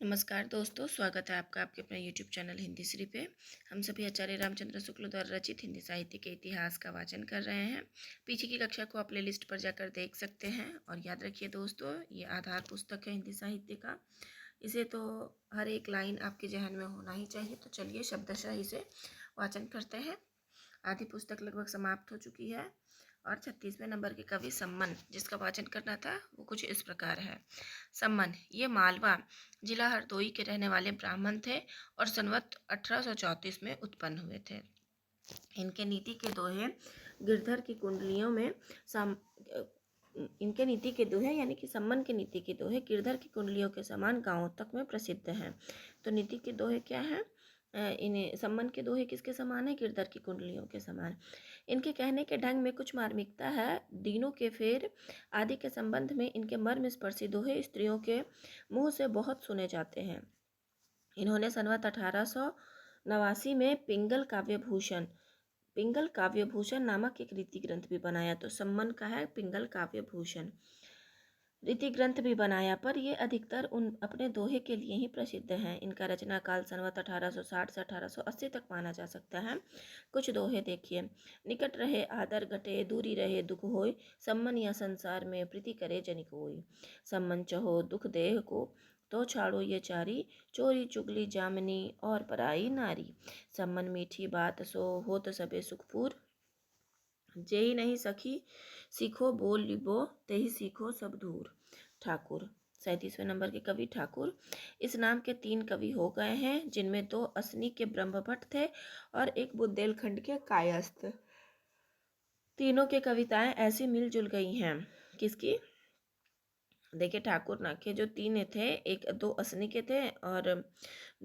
नमस्कार दोस्तों, स्वागत है आपका आपके अपने यूट्यूब चैनल हिंदी श्री पे। हम सभी आचार्य रामचंद्र शुक्ल द्वारा रचित हिंदी साहित्य के इतिहास का वाचन कर रहे हैं। पीछे की कक्षा को आप प्ले लिस्ट पर जाकर देख सकते हैं। और याद रखिए दोस्तों, ये आधार पुस्तक है हिंदी साहित्य का। इसे तो हर एक लाइन आपके जहन में होना ही चाहिए। तो चलिए शब्दशः इसे वाचन करते हैं। आधी पुस्तक लगभग समाप्त हो चुकी है और 36वें नंबर के कवि सम्मन जिसका वाचन करना था वो कुछ इस प्रकार है। सम्मन ये मालवा जिला हरदोई के रहने वाले ब्राह्मण थे और संवत 1834 में उत्पन्न हुए थे। इनके नीति के दोहे गिरधर की कुंडलियों में इनके नीति के दोहे यानी कि सम्मन के नीति के दोहे गिरधर की कुंडलियों के समान गांवों तक में प्रसिद्ध हैं। तो नीति के दोहे क्या हैं? इन्हें सम्मन के दोहे किसके समान है? गिरधर की कुंडलियों के समान। इनके कहने के ढंग में कुछ मार्मिकता है। दीनों के फेर आदि के संबंध में इनके मर्म स्पर्शी दोहे स्त्रियों के मुंह से बहुत सुने जाते हैं। इन्होंने संवत 1889 में पिंगल काव्यभूषण नामक एक रीति ग्रंथ भी बनाया। तो सम्मन का है पिंगल काव्यभूषण रीति ग्रंथ भी बनाया, पर ये अधिकतर उन अपने दोहे के लिए ही प्रसिद्ध हैं। इनका रचना काल संवत 1860 से 1880 तक माना जा सकता है। कुछ दोहे देखिए। निकट रहे आदर घटे, दूरी रहे दुख होय, सम्मन या संसार में प्रीति करे जनिक होय। सम्मन चहो दुख देह को, तो छाड़ो ये चारी, चोरी चुगली जामनी और पराई नारी। सम्मन मीठी बात सो, होत सबे सुखपूर, जेहि नहीं सखी सीखो बोल लिबो, तेहि सीखो सब दूर। ठाकुर 37वें नंबर के कवि ठाकुर। इस नाम के 3 कवि हो गए हैं, जिनमें 2 असनी के ब्रह्मभट्ट थे और एक बुंदेलखंड के कायस्थ। तीनों के कविताएं ऐसी मिलजुल गई हैं। किसकी? देखिए ठाकुर ना के जो 3 थे, एक 2 असनी के थे और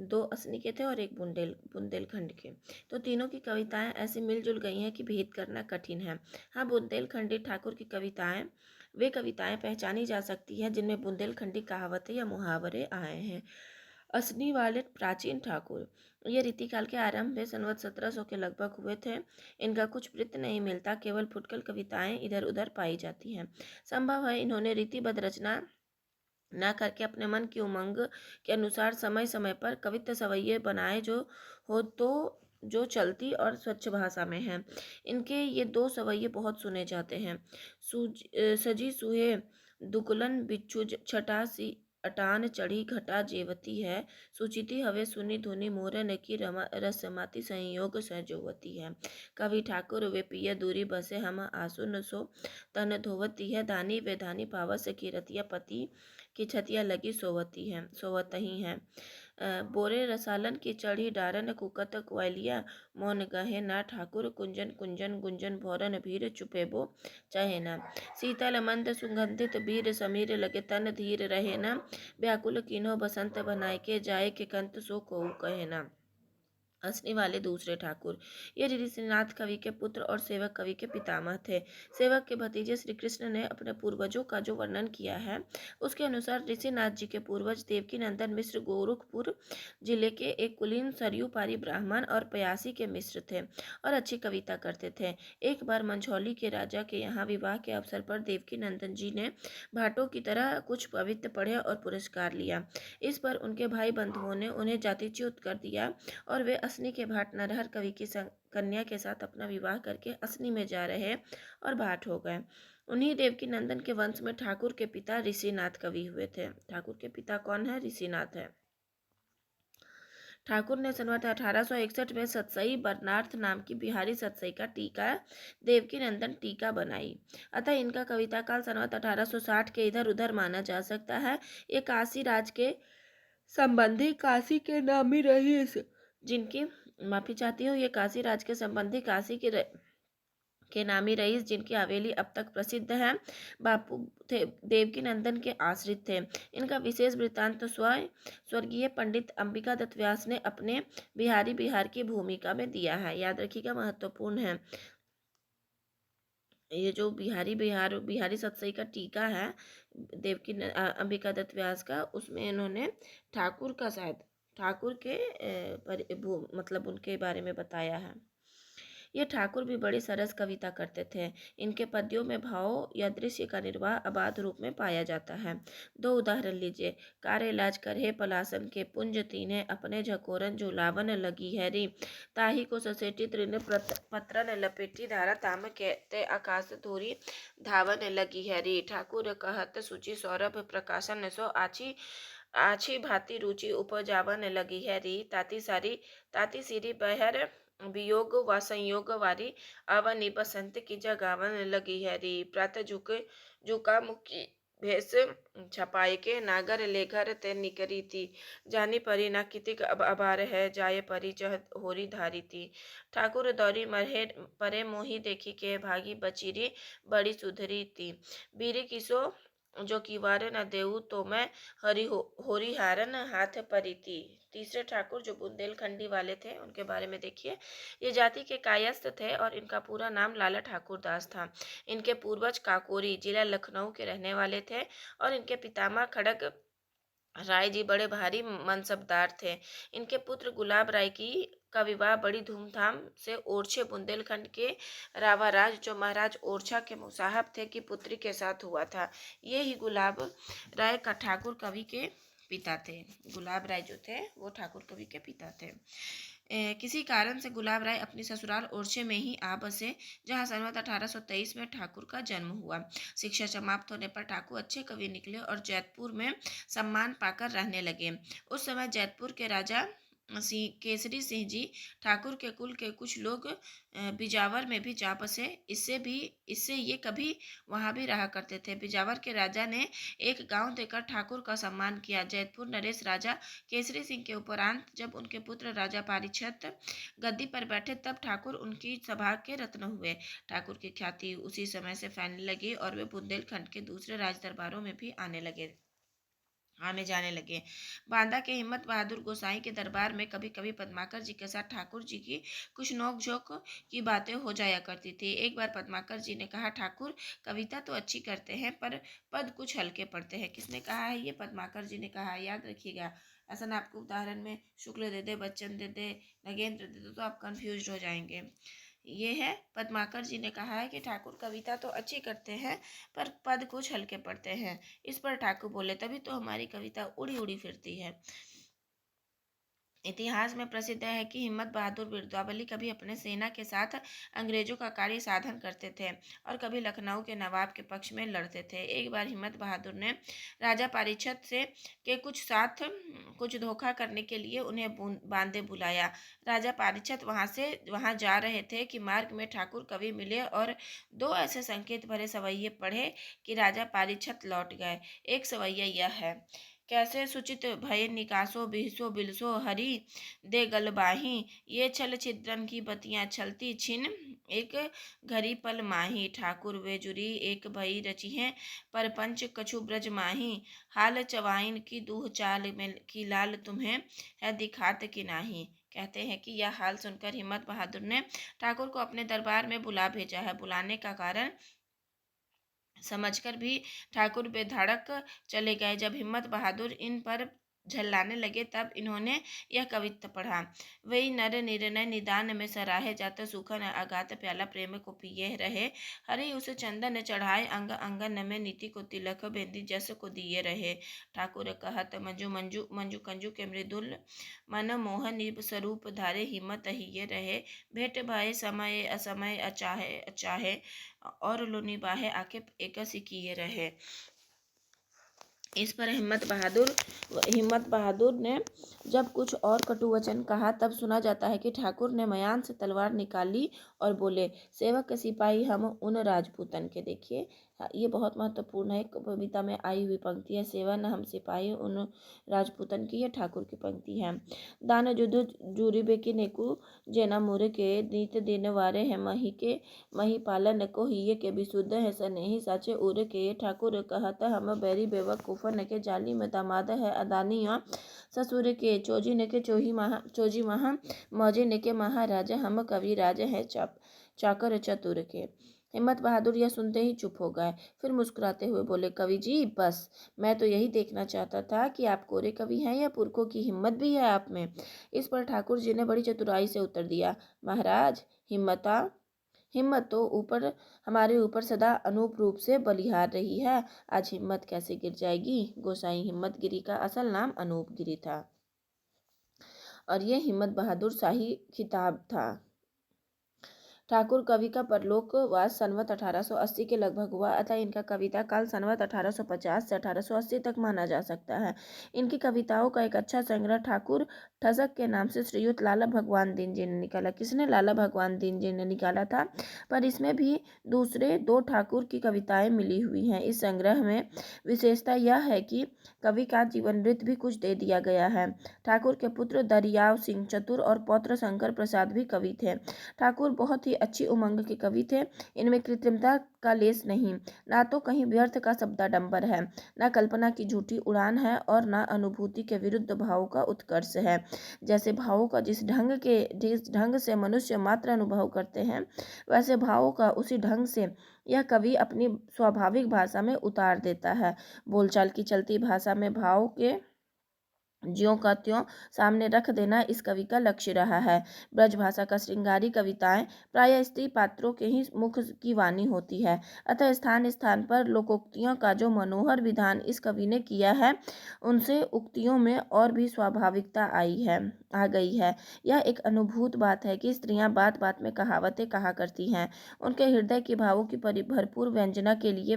2 असनी के थे और एक बुंदेलखंड के। तो तीनों की कविताएं ऐसी मिलजुल गई हैं कि भेद करना कठिन है। हाँ, बुंदेलखंडी ठाकुर की कविताएं वे कविताएं पहचानी जा सकती है जिनमें बुंदेलखंडी कहावतें या मुहावरे आए हैं। असनी वाले प्राचीन ठाकुर ये रीतिकाल के आरंभ में संवत 1700 के लगभग हुए थे। इनका कुछ वृत्त नहीं मिलता, केवल फुटकल कविताएं इधर उधर पाई जाती हैं। संभव है इन्होंने रीतिबद्ध रचना ना करके अपने मन की उमंग के अनुसार समय समय पर कवित्व सवैये बनाए जो चलती और स्वच्छ भाषा में हैं। इनके ये 2 सवैये बहुत सुने जाते हैं। सजी सुहे दुकुलन बिच्छू छटा सी, अटान चढ़ी घटा जेवती है, सुचिति हवे सुनी धुनि मोरन की रसमाति संयोग संजोवती है। कवि ठाकुर वे पिया दूरी बसे हम आसुन सो, तन धोवती है दानी वे धानी पावस की रतिया पति की छतिया लगी सोवतही हैं। बोरे रसालन की चढ़ी डारन कुकत क्वैलिया, मौन गहे ना ठाकुर कुंजन कुंजन गुंजन भौरन भीर चुपेबो चाहे ना। शीतल मंद सुगंधित बीर समीर लगे तन धीर रहे ना, व्याकुल कीन्हो बसंत बनाए के जाए के कंत सो को कहे ना। असनी वाले दूसरे ठाकुर ये ऋषिनाथ कवि के पुत्र और सेवक कवि के पितामह थे। सेवक के भतीजे श्री कृष्ण ने अपने पूर्वजों का जो वर्णन किया है उसके अनुसार ऋषिनाथ जी के पूर्वज देवकी नंदन मिश्र गोरखपुर जिले के एक कुलीन सरयू पारी ब्राह्मण और पयासी के मिश्र थे और अच्छी कविता करते थे। एक बार मंझौली के राजा के यहाँ विवाह के अवसर पर देवकी नंदन जी ने भाटों की तरह कुछ कवित्त पढ़े और पुरस्कार लिया। इस पर उनके भाई बंधुओं ने उन्हें जातिच्युत कर दिया और वे असनी के भाट नरहर कवि की कन्या के साथ अपना विवाह करके असनी में जा रहे और भाट हो गए। उन्हीं देवकी नंदन के वंश में ठाकुर के पिता ऋषिनाथ कवि हुए थे। ठाकुर के पिता कौन है? ऋषिनाथ है। ठाकुर ने संवत 1861 में सतसई बर्नार्थ नाम की बिहारी सतसई का टीका देवकी नंदन टीका बनाई। अतः इनका कविता काल संवत 1860 के इधर उधर माना जा सकता है। ये काशी राज के संबंधी काशी के नामी रईस जिनकी माफी चाहती हूँ, ये काशी राज के संबंधी काशी के नामी रईस जिनकी हवेली अब तक प्रसिद्ध है, बापू थे देवकी नंदन के आश्रित थे। इनका विशेष वृत्तांत स्वर्गीय पंडित अंबिका दत्त व्यास ने अपने बिहार की भूमिका में दिया है। याद रखिएगा, महत्वपूर्ण है। ये जो बिहारी सतसई का टीका है देवकी अंबिका दत्त व्यास का, उसमें इन्होंने ठाकुर के मतलब उनके बारे में बताया है। ये ठाकुर भी बड़ी सरस कविता करते थे। इनके पद्यों में भाव या दृश्य का निर्वाह अबाध रूप में पाया जाता है। दो उदाहरण लीजिए। कारे लाज करहे पलासन के पुंज तीने अपने झकोरन जो लावन लगी है री, ताही को ससेटी तृण पत्रन लपेटी धारा ताम कहते आकाश धूरी धावन लगी है री। ठाकुर कहत सूचि सौरभ प्रकाशन सो आछी आछी भांति रुचि उपजावन लगी है री, ताती सीरी बहर वियोग व संयोग वारी अवनि बसंत की जगावन लगी है री। प्रातः झुका मुखी भेष छपाई के नागर लेघर ते निकरी थी, जानी परी ना कितिक अब अबार है जाए परी जह होरी धारी थी। ठाकुर दौरी मरहे परे मोही देखी के भागी बचीरी बड़ी सुधरी थी, बीरी किसो जो किवार न देऊ तो मैं होरी हारन हाथ परी थी। तीसरे ठाकुर जो बुंदेलखंडी वाले थे उनके बारे में देखिए। ये जाति के कायस्थ थे और इनका पूरा नाम लाला ठाकुर दास था। इनके पूर्वज काकोरी जिला लखनऊ के रहने वाले थे और इनके पितामह खड़ग राय जी बड़े भारी मनसबदार थे। इनके पुत्र गुलाब राय की का विवाह बड़ी धूमधाम से ओरछे बुंदेलखंड के रावाराज जो महाराज ओरछा के मुसाहब थे की पुत्री के साथ हुआ था। ये ही गुलाब राय का ठाकुर कवि के पिता थे। गुलाब राय जो थे वो ठाकुर कवि के पिता थे। किसी कारण से गुलाब राय अपनी ससुराल ओरछे में ही आ बसे, जहाँ संवत 1823 में ठाकुर का जन्म हुआ। शिक्षा समाप्त होने पर ठाकुर अच्छे कवि निकले और जैतपुर में सम्मान पाकर रहने लगे। उस समय जैतपुर के राजा केसरी सिंह जी ठाकुर के कुल के कुछ लोग बिजावर में भी जा बसे। इससे ये कभी वहाँ भी रहा करते थे। बिजावर के राजा ने एक गांव देकर ठाकुर का सम्मान किया। जैतपुर नरेश राजा केसरी सिंह के उपरांत जब उनके पुत्र राजा पारीक्षत गद्दी पर बैठे तब ठाकुर उनकी सभा के रत्न हुए। ठाकुर की ख्याति उसी समय से फैलने लगी और वे बुंदेलखंड के दूसरे राज दरबारों में भी आने जाने लगे। बांदा के हिम्मत बहादुर गोसाई के दरबार में कभी कभी पद्माकर जी के साथ ठाकुर जी की कुछ नोकझोंक की बातें हो जाया करती थी। एक बार पद्माकर जी ने कहा, ठाकुर कविता तो अच्छी करते हैं पर पद कुछ हल्के पड़ते हैं। किसने कहा है ये? पद्माकर जी ने कहा। याद रखिएगा, ऐसा ना आपको उदाहरण में शुक्ल दे दे, बच्चन दे दे, नगेंद्र दे दे तो आप कंफ्यूज हो जाएंगे। ये है पद्माकर जी ने कहा है कि ठाकुर कविता तो अच्छी करते हैं पर पद कुछ हल्के पड़ते हैं। इस पर ठाकुर बोले, तभी तो हमारी कविता उड़ी उड़ी फिरती है। इतिहास में प्रसिद्ध है कि हिम्मत बहादुर बिरदावली कभी अपने सेना के साथ अंग्रेजों का कार्य साधन करते थे और कभी लखनऊ के नवाब के पक्ष में लड़ते थे। एक बार हिम्मत बहादुर ने राजा पारीक्षत से के कुछ धोखा करने के लिए उन्हें बांदे बुलाया। राजा पारीक्षत वहां जा रहे थे कि मार्ग में ठाकुर कवि मिले और दो ऐसे संकेत भरे सवैये पढ़े कि राजा पारीक्षत लौट गए। एक सवैया यह है, कैसे सुचित भय निकासो बिहसो बिलसो हरि दे गलबाही, ये छल छिद्रन की बतियां छलती छिन एक घड़ी पल माही, ठाकुर वे जुरी एक भई रची है पर पंच कछु ब्रज माही, हाल चवाइन की दूह चाल में की लाल तुम्हें है दिखात की नाही। कहते हैं कि यह हाल सुनकर हिम्मत बहादुर ने ठाकुर को अपने दरबार में बुला भेजा है। बुलाने का कारण समझकर भी ठाकुर बेधड़क चले गए। जब हिम्मत बहादुर इन पर झल्लाने लगे तब इन्होंने यह कविता पढ़ा। वही नर निर्णय निदान में सराहे जाता सूखन अगात प्याला प्रेम को पिए रहे, हरि उसे चंदन चढ़ाए अंग अंगन में नीति को तिलक बेंदी जस को दिए रहे। ठाकुर कहत मंजू मंजू मंजू कंजू के मृदुल मन मोहन स्वरूप धारे, हिम्मत हिये रहे भेंट भय समय असमय अचाहे अचाहे और लो निबाहे आके एकसी किए रहे। इस पर हिम्मत बहादुर ने जब कुछ और कटु वचन कहा तब सुना जाता है कि ठाकुर ने मयान से तलवार निकाली और बोले, सेवक सिपाही हम उन राजपूतन के। देखिए ये बहुत महत्वपूर्ण है, कविता में आई हुई पंक्ति है। सेवन हम सिपाही उन राजपूतन की, ये ठाकुर की पंक्ति है। दान युद्ध जूरिबे की नेकु जेना मुरे के नीत दिन वारे है मही पालन को हिये के विशुद्ध है सनेही साचे उरे के। ठाकुर कहत हम बैरी बेवकूफन के जाली में दामाद है अदानिया ससुर के, चोजी ने के चोजी महा मौजी ने के महाराज, हम कवि राज है चाकर चतुर के। हिम्मत बहादुर यह सुनते ही चुप हो गए, फिर मुस्कुराते हुए बोले, कवि जी बस, मैं तो यही देखना चाहता था कि आप कोरे कवि हैं या पुरखों की हिम्मत भी है आप में। इस पर ठाकुर जी ने बड़ी चतुराई से उत्तर दिया, महाराज हिम्मता हिम्मत तो ऊपर हमारे ऊपर सदा अनूप रूप से बलिहार रही है, आज हिम्मत कैसे गिर जाएगी। गोसाई हिम्मत गिरी का असल नाम अनूप गिरी था और ये हिम्मत बहादुर शाही खिताब था। ठाकुर कवि का परलोकवास संवत 1880 के लगभग हुआ, अतः इनका कविता काल संवत 1850 से 1880 तक माना जा सकता है। इनकी कविताओं का एक अच्छा संग्रह ठाकुर ठसक के नाम से श्रीयुत लाला भगवान दीन जी ने निकाला। किसने? लाला भगवान दीन जी ने निकाला था, पर इसमें भी दूसरे दो ठाकुर की कविताएं मिली हुई हैं। इस संग्रह में विशेषता यह है कि कवि का जीवन वृत्त भी कुछ दे दिया गया है। ठाकुर के पुत्र दरियाव सिंह चतुर और पौत्र शंकर प्रसाद भी कवि थे। ठाकुर बहुत ही अच्छी उमंग के कवि थे। इनमें कृत्रिमता का लेस नहीं, ना तो कहीं व्यर्थ का शब्दाडंबर है, ना कल्पना की झूठी उड़ान है और ना अनुभूति के विरुद्ध भावों का उत्कर्ष है। जैसे भावों का जिस ढंग से मनुष्य मात्र अनुभव करते हैं, वैसे भावों का उसी ढंग से यह कवि अपनी स्वाभाविक भाषा में उतार देता है। बोलचाल की चलती भाषा में भाव के ज्यों का त्यों सामने रख देना इस कवि का लक्ष्य रहा है। ब्रजभाषा का श्रृंगारी कविताएं प्रायः स्त्री पात्रों के ही मुख की वाणी होती है, अतः स्थान स्थान पर लोकोक्तियों का जो मनोहर विधान इस कवि ने किया है, उनसे उक्तियों में और भी स्वाभाविकता आ गई है। यह एक अनुभूत बात है कि स्त्रियां बात बात में कहावतें कहा करती हैं। उनके हृदय की भावों की भरपूर व्यंजना के लिए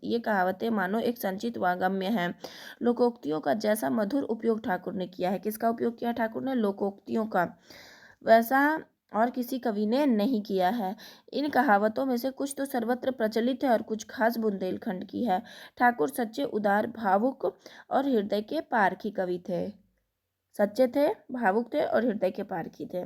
ये कहावतें मानो एक संचित वागम्य है। लोकोक्तियों का जैसा मधुर उपयोग ठाकुर ने किया है, किसका उपयोग किया ठाकुर ने? लोकोक्तियों का, वैसा और किसी कवि ने नहीं किया है। इन कहावतों में से कुछ तो सर्वत्र प्रचलित है और कुछ खास बुंदेलखंड की है। ठाकुर सच्चे उदार भावुक और हृदय के पारखी कवि थे। सच्चे थे, भावुक थे और हृदय के पारखी थे।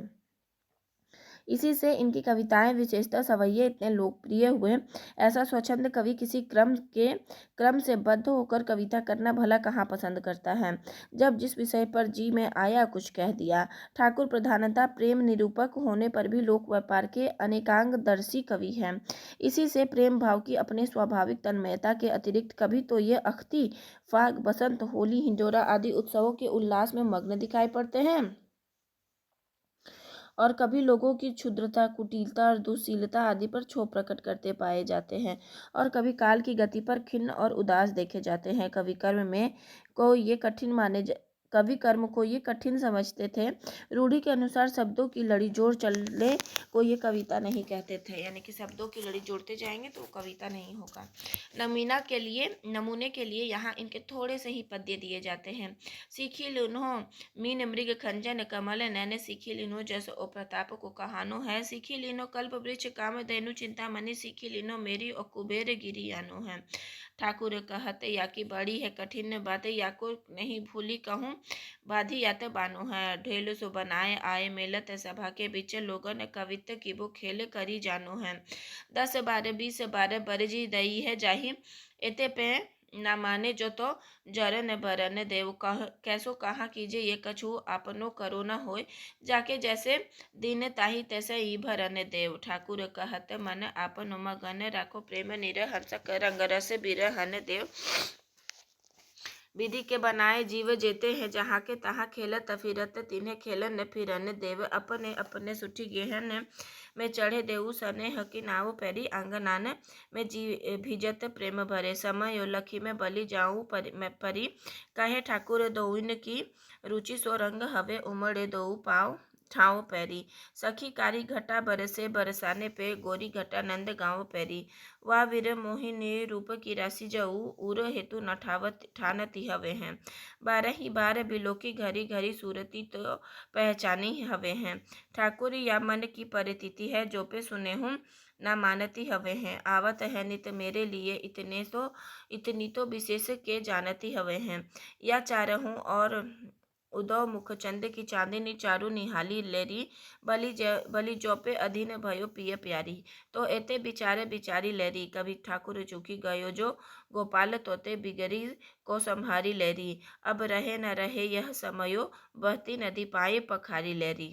इसी से इनकी कविताएं विशेषतः सवैये इतने लोकप्रिय हुए। ऐसा स्वच्छंद कवि किसी क्रम से बद्ध होकर कविता करना भला कहाँ पसंद करता है। जब जिस विषय पर जी में आया कुछ कह दिया। ठाकुर प्रधानतः प्रेम निरूपक होने पर भी लोक व्यापार के अनेकांगदर्शी कवि हैं। इसी से प्रेम भाव की अपने स्वाभाविक तन्मयता के अतिरिक्त कभी तो ये अख्ती, फाग, बसंत, होली, हिंडोरा आदि उत्सवों के उल्लास में मग्न दिखाई पड़ते हैं और कभी लोगों की क्षुद्रता, कुटिलता और दुशीलता आदि पर क्षोभ प्रकट करते पाए जाते हैं और कभी काल की गति पर खिन्न और उदास देखे जाते हैं। कवि कर्म को ये कठिन समझते थे। रूढ़ी के अनुसार शब्दों की लड़ी जोड़ चलने को ये कविता नहीं कहते थे, यानी कि शब्दों की लड़ी जोड़ते जाएंगे तो कविता नहीं होगा। नमूने के लिए यहाँ इनके थोड़े से ही पद्य दिए जाते हैं। सीखी लुन्हो मीन मृग खंजन कमल नैने सीखी लिनो जस ओ प्रताप को कहानो है। सीखी लिनो कल्प वृक्ष काम धेनु चिंतामणि सीखी लिनो मेरी और कुबेर गिरी आनो है। ठाकुर कहते या की बड़ी है कठिन बातें, या को नहीं भूली कहूँ बाधी या तो बानो है। ढेल सो बनाए आए मेलत सभा के बीच लोगन कवित की वो खेल करी जानो है। 10 बार 20 बार बरजी दई है जाही एते पे न माने जो तो जरन बरन देव कैसो कहाँ कीजिए ये कछु आपनो करो न होय। जाके जैसे दिन ताही तैसे ही भरन देव। ठाकुर कहत मन आपन मगन राखो प्रेम निरहंस रंग रस बिरहन देव। विधि के बनाए जीव जेते हैं जहाँ के तहाँ खेलत फिरत तिन्हें खेलन फिरन देव। अपने अपने सुठी गेहन में चढ़े देऊ सनेह की नाव पैरी आंगनान में जी भिजत प्रेम भरे। समय लखी में बलि जाऊँ परी कहे ठाकुर दोइन की रुचि सो रंग हवे उमड़े दोऊ पाव ठाव पैरी। सखी कारी घटा बरसे बरसाने पे गोरी घटा नंद गाँव पैरी। वाह वीर मोहिनी रूप की राशि जाऊ उर हेतु न ठानती हवे हैं। 12 ही बार बिलोकी घरी घरी सूरती तो पहचानी हवे हैं। ठाकुर या मन की परितिथि है जो पे सुने हूँ ना मानती हवे हैं। आवत है नित मेरे लिए इतनी तो विशेष के जानती हवे हैं। या चारहूँ और उदो मुखचंद की चांदनी चारू निहाली लेरी बलि जौपे अधीन भयो पिय प्यारी। तो एते बिचारे बिचारी लेरी कभी ठाकुर चूकी गयो जो गोपाल तोते बिगड़ी को संहारी लेरी। अब रहे न रहे यह समयो बहती नदी पाए पखारी लेरी।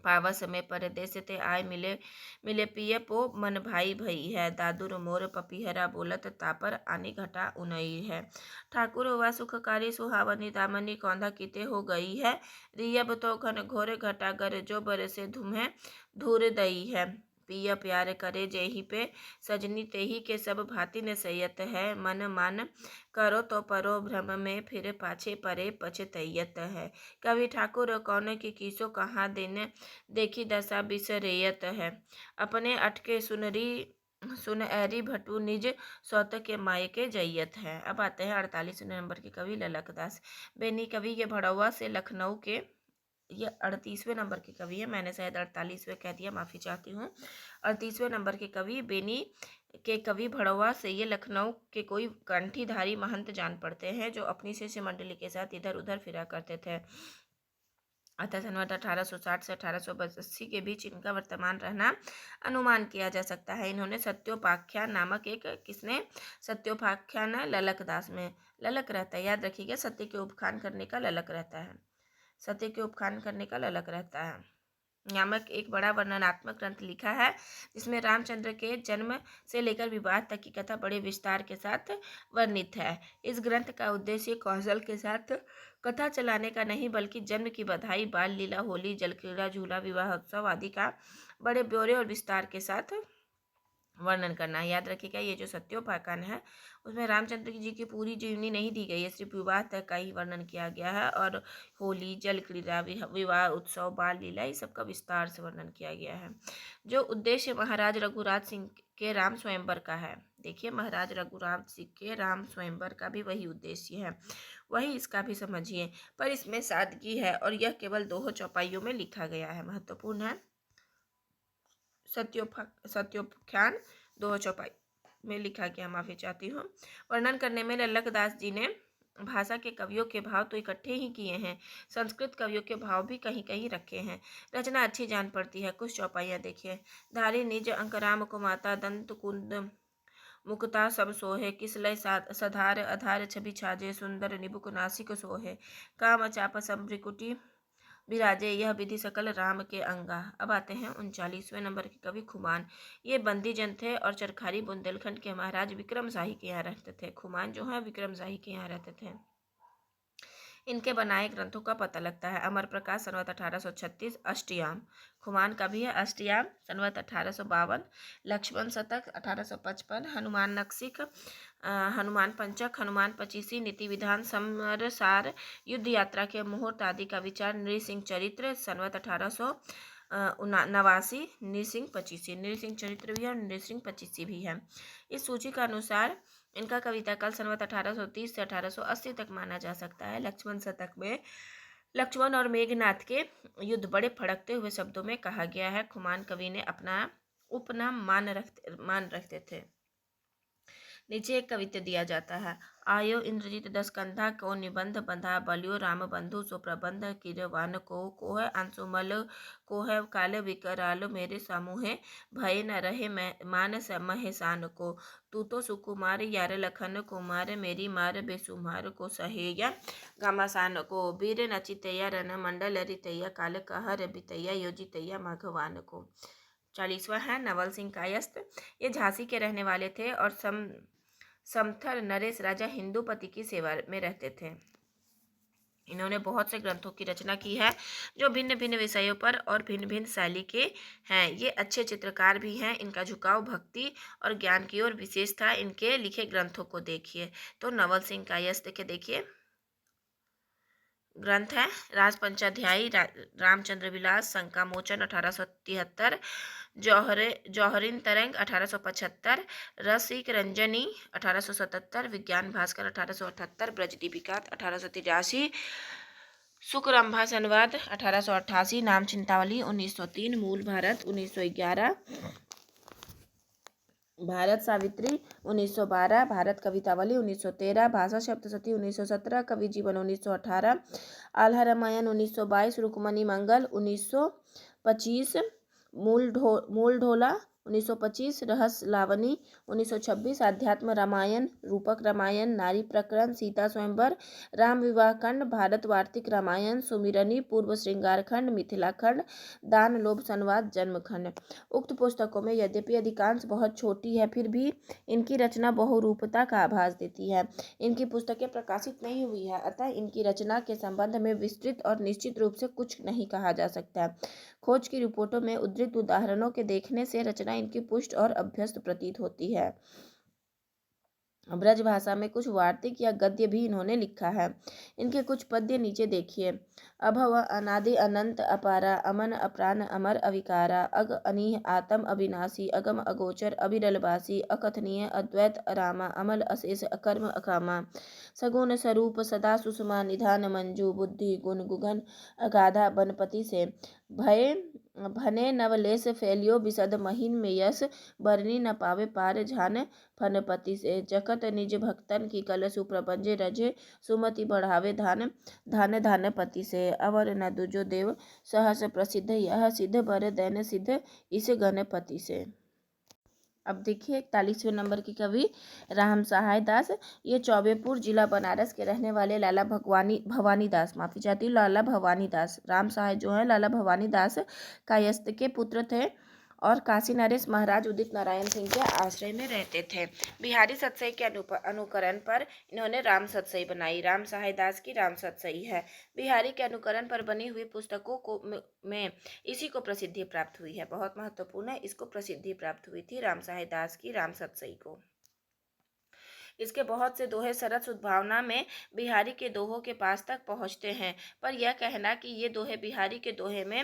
पावस में परदेस ते आय मिले मिले पिय पो मन भाई भई है। दादुर मोर पपीहरा बोलत तापर आनी घटा उनई है। ठाकुर हुआ सुखकारी सुहावनी दामनी कौंधा किते हो गई है। रियब तो घन घोर घटा गर जो बरसे धुम्हे धूर दई है। पिय प्यार करे जेहि पे सजनी तेहि के सब भांति न सैयत है। मन मान करो तो परो भ्रम में फिर पाछे परे पछतैयत है। कवि ठाकुर कौन की कीसो कहाँ दिन देखी दशा बिसरेयत है। अपने अटके सुनहरी भटू निज सौत के मायके जइयत है। अब आते हैं 48वें नंबर के कवि ललकदास। बेनी कवि ये भड़ौआ से लखनऊ के, ये 38वें नंबर के कवि है, मैंने शायद 48वें कह दिया, माफ़ी चाहती हूँ। 38वें नंबर के कवि बेनी के कवि भड़ौआ से ये लखनऊ के कोई कंठीधारी महंत जान पड़ते हैं जो अपनी शिष्य मंडली के साथ इधर उधर फिरा करते थे। अतः सन 1860 से 1880 के बीच इनका वर्तमान रहना अनुमान किया जा सकता है। इन्होंने सत्योपाख्यान नामक एक, किसने, सत्योपाख्यान ललकदास में, ललक रहता है, याद रखिएगा, सत्य के उपखान करने का ललक रहता है, सत्य के उपखान करने का ललक रहता है, नामक एक बड़ा वर्णनात्मक ग्रंथ लिखा है जिसमें रामचंद्र के जन्म से लेकर विवाह तक की कथा बड़े विस्तार के साथ वर्णित है। इस ग्रंथ का उद्देश्य कौशल के साथ कथा चलाने का नहीं बल्कि जन्म की बधाई, बाल लीला, होली, जल क्रीड़ा, झूला, विवाह उत्सव आदि का बड़े ब्यौरे और विस्तार के साथ वर्णन करना है। याद रखिएगा, ये जो सत्योपाख्यान है उसमें रामचंद्र जी की पूरी जीवनी नहीं दी गई है, सिर्फ विवाह तक का ही वर्णन किया गया है और होली, जल क्रीड़ा, विवाह उत्सव, बाल लीला, इस सब का विस्तार से वर्णन किया गया है। जो उद्देश्य महाराज रघुराज सिंह के राम स्वयंवर का है, देखिए महाराज रघुराज सिंह के राम स्वयंवर का भी वही उद्देश्य है, वही इसका भी समझिए, पर इसमें सादगी है और यह केवल 2 चौपाइयों में लिखा गया है। महत्वपूर्ण है, सत्योपाख्यान 2 चौपाई में लिखा गया, माफ़ी चाहती हूँ। वर्णन करने में ललकदास जी ने भाषा के कवियों के भाव तो इकट्ठे ही किए हैं, संस्कृत कवियों के भाव भी कहीं कहीं रखे हैं। रचना अच्छी जान पड़ती है। कुछ चौपाइयाँ देखिए। धारी निज अंकराम को माता, दंत कुंद मुक्ता सब सोहे, किसलय सधार अधार छवि छाजे, सुंदर निबुक नासिक सोहे, काम चाप संभ्रिकुटी विराजे, यह विधि सकल राम के अंगा। अब आते हैं 39वें नंबर के कवि खुमान। ये बंदी जन थे और चरखारी बुंदेलखंड के महाराज विक्रम शाही के यहाँ रहते थे। खुमान जो है विक्रम शाही के यहाँ रहते थे। इनके बनाए ग्रंथों का पता लगता है। अमर प्रकाश संवत 1836, अष्टयाम खुमान का भी है, अष्टयाम संवत 1852, लक्ष्मण शतक 1855, हनुमान नक्सिक, हनुमान पंचक, हनुमान पचीसी, नीति विधान, समरसार, युद्ध यात्रा के मुहूर्त आदि का विचार, नृसिंह चरित्र संवत 1889, नृसिंह पचीसी, नृसिंह चरित्र भी है और नृसिंह पचीसी भी है। इस सूची के अनुसार इनका कविता काल संवत 1830 से 1880 तक माना जा सकता है। लक्ष्मण शतक में लक्ष्मण और मेघनाथ के युद्ध बड़े फड़कते हुए शब्दों में कहा गया है। खुमान कवि ने अपना उपनाम मान रखते थे। नीचे एक कविता दिया जाता है। आयो इंद्रजीत 10 कंधा को निबंध बंधा, बलियो राम बंधु सो प्रबंध किरवान को है अंशुमल को है काल विकराल मेरे समूहे, भय न रहे मान महेशान को, तू तो सुकुमार यार लखन कुमार, मेरी मार बेसुमार को सहेया घमासान को, वीर नचितैया रन मंडल रितैया, काल कहर बितैया योजितैया भगवान को। 40वां है नवल सिंह कायस्थ। ये झांसी के रहने वाले थे और समथर नरेश राजा हिंदूपति की सेवा में रहते थे। इन्होंने बहुत से ग्रंथों की रचना की है जो भिन्न भिन्न विषयों पर और भिन्न भिन्न शैली के हैं। ये अच्छे चित्रकार भी हैं। इनका झुकाव भक्ति और ज्ञान की ओर विशेष था। इनके लिखे ग्रंथों को देखिए तो नवल सिंह कायस्थ के देखिए ग्रंथ है राजपंचाध्यायी, रामचंद्र विलास, शंका मोचन 1873, जौहरीन तरंग 1875, रसिक रंजनी 1877, विज्ञान भास्कर 1878, ब्रजदीपिका 1883, शुक्रंभा संवाद 1888, नाम चिंतावली 1903, मूल भारत 1911, भारत सावित्री 1912, भारत कवितावली 1913, भाषा शब्दशती 1917, कवि जीवन 1918, आल्हा रामायण 1922, रुक्मणी मंगल 1925, मूल ढोला 1925, रहस्य लावनी 1926, अध्यात्म रामायण, रूपक रामायण, नारी प्रकरण, सीता स्वयंवर, राम विवाह खंड, भारत वार्तिक रामायण, सुमिरनी, पूर्व श्रृंगार खंड, मिथिला खंड, दान लोभ संवाद, जन्म खंड। उक्त पुस्तकों में यद्यपि अधिकांश बहुत छोटी है, फिर भी इनकी रचना बहुरूपता का आभास देती है। इनकी पुस्तकें प्रकाशित नहीं हुई है, अतः इनकी रचना के संबंध में विस्तृत और निश्चित रूप से कुछ नहीं कहा जा सकता। खोज की रिपोर्टों में उद्धृत उदाहरणों के देखने से रचना इनकी पुष्ट और अभ्यस्त प्रतीत होती है। ब्रज भाषा में कुछ वार्तिक या गद्य भी इन्होंने लिखा है। इनके कुछ पद्य नीचे देखिए। अभव अनादि अनंत अपारा, अमन अप्राण अमर अविकारा, अग अनीह आत्म अविनाशी, अगम अगोचर अविरलवासी, अकथनीय अद्वैत अरामा, अमल अशेष अकर्म अकामा, सगुण स्वरूप सदा सुषमा, निधान मंजू बुद्धि गुण गुगन अगाधा, बनपति से भय भने नवलेस, फैलियो विशद महीन में यश, बरनी न पावे पार झान फनपति से, जखत निज भक्तन की कलशु प्रपंजे रजे, सुमति बढ़ावे धान धान धानपति से, अवर न दुजो देव सहस प्रसिद्ध, यह सिद्ध बर दैन सिद्ध इस गणपति से। अब देखिए 41वें नंबर के कवि राम सहाय दास। ये चौबेपुर जिला बनारस के रहने वाले लाला भवानी दास, माफी चाहती हूँ, लाला भवानी दास, राम सहाय जो है लाला भवानी दास कायस्थ के पुत्र थे और काशी नरेश महाराज उदित नारायण सिंह के आश्रय में रहते थे। बिहारी सतसई के अनुकरण पर इन्होंने राम सतसई बनाई। राम सहाय दास की राम सतसई है। बिहारी के अनुकरण पर बनी हुई पुस्तकों को में इसी को प्रसिद्धि प्राप्त हुई है। बहुत महत्वपूर्ण है, इसको प्रसिद्धि प्राप्त हुई थी राम सहाय दास की राम सतसई को। इसके बहुत से दोहे सरस सद्भावना में बिहारी के दोहों के पास तक पहुँचते हैं, पर यह कहना कि ये दोहे बिहारी के दोहे में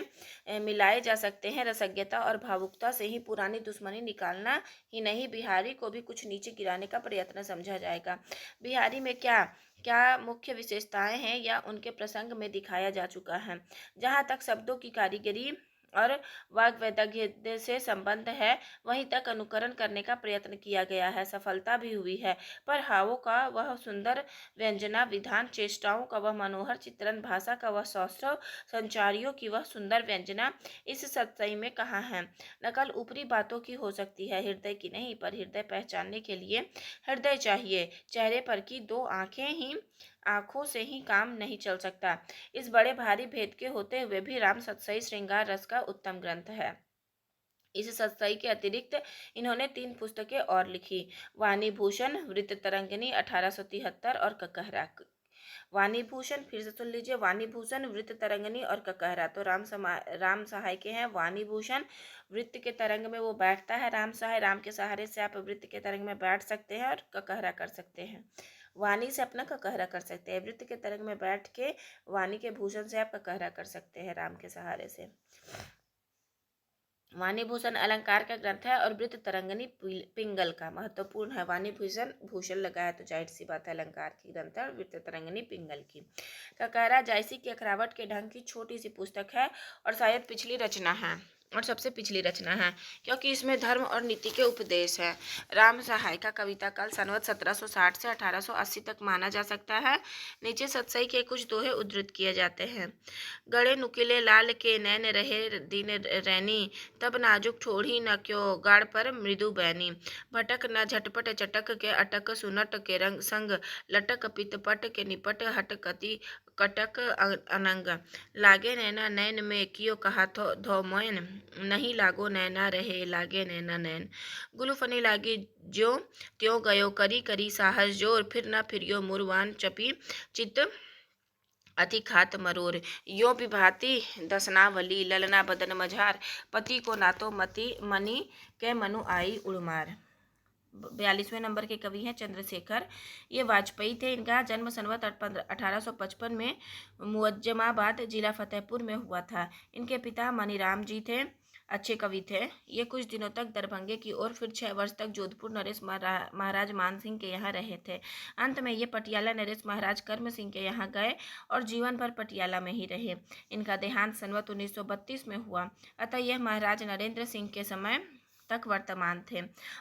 मिलाए जा सकते हैं रसज्ञता और भावुकता से ही पुरानी दुश्मनी निकालना ही नहीं, बिहारी को भी कुछ नीचे गिराने का प्रयत्न समझा जाएगा। बिहारी में क्या क्या मुख्य विशेषताएं हैं या उनके प्रसंग में दिखाया जा चुका है। जहाँ तक शब्दों की कारीगरी और वाग्वैदग्ध्य से संबंध है, वहीं तक अनुकरण करने का प्रयत्न किया गया है, सफलता भी हुई है। पर हावों का वह सुंदर व्यंजना विधान, चेष्टाओं का वह मनोहर चित्रण, भाषा का वह सौष्ठव, संचारियों की वह सुंदर व्यंजना इस सतसई में कहाँ है। नकल ऊपरी बातों की हो सकती है, हृदय की नहीं, पर हृदय पहचानने के लिए हृदय चाहिए। चेहरे पर की दो आंखों से ही काम नहीं चल सकता। इस बड़े भारी भेद के होते हुए भी राम सतसई श्रृंगार रस का उत्तम ग्रंथ है। इस सतसई के अतिरिक्त इन्होंने 3 पुस्तकें और लिखी। वाणी भूषण, वृत्त तरंगिनी 1873 और ककहरा। वाणी भूषण फिर से सुन लीजिए, वाणी भूषण, वृत्त तरंगिनी और ककहरा। तो राम सहाय के हैं वाणी भूषण, वृत्त के तरंग में वो बैठता है राम सहाय, राम के सहारे से आप वृत्त के तरंग में बैठ सकते हैं और ककहरा कर सकते हैं। वाणी से अपना ककहरा कर सकते हैं, वृत्त के तरंग में बैठ के वाणी के भूषण से आप ककहरा कर सकते हैं राम के सहारे से। वाणी भूषण अलंकार का ग्रंथ है और वृत्त तरंगिनी पिंगल का। महत्वपूर्ण है, वाणी भूषण लगाया तो जाहिर सी बात है अलंकार की ग्रंथ है, और वृत्त तरंगिनी पिंगल की। ककहरा जायसी की अखरावट के ढंग की छोटी सी पुस्तक है और शायद पिछली रचना है और सबसे पिछली रचना है, क्योंकि इसमें धर्म और नीति के उपदेश है। राम सहाय का कविता काल संवत 1760 से 1880 तक माना जा सकता है। नीचे सतसई के कुछ दोहे उद्धृत किए जाते हैं। गड़े नुकीले लाल के नैन रहे दिन रैनी, तब नाजुक ठोड़ी न क्यों गाड़ पर मृदु बैनी, भटक न झटपट चटक के अटक, सुनट के रंग संग लटक, पितपट के निपट हट कति कटक अनंग, लागे नैना नैन में कियो कहा धो मोयन, नहीं लागो नैना रहे लागे नैना नैन, गुलफनी लागी ज्यो त्यों गयो करी करी साहस जोर, फिर न फिरियो मुरवान चपी चित अति खात मरोर, यो विभाति दसनावली ललना बदन मझार, पति को नातो मति मनी के मनु आई उड़मार। 42वें नंबर के कवि हैं चंद्रशेखर। ये वाजपेयी थे। इनका जन्म संवत 1855 में मुअज्जमाबाद जिला फतेहपुर में हुआ था। इनके पिता मनीराम जी थे, अच्छे कवि थे। ये कुछ दिनों तक दरभंगे की ओर, फिर 6 वर्ष तक जोधपुर नरेश महाराज मान सिंह के यहाँ रहे थे। अंत में ये पटियाला नरेश महाराज कर्म सिंह के यहाँ गए और जीवन भर पटियाला में ही रहे। इनका देहांत संवत 1932 में हुआ, अतः यह महाराज नरेंद्र सिंह के समय तक वर्तमान थे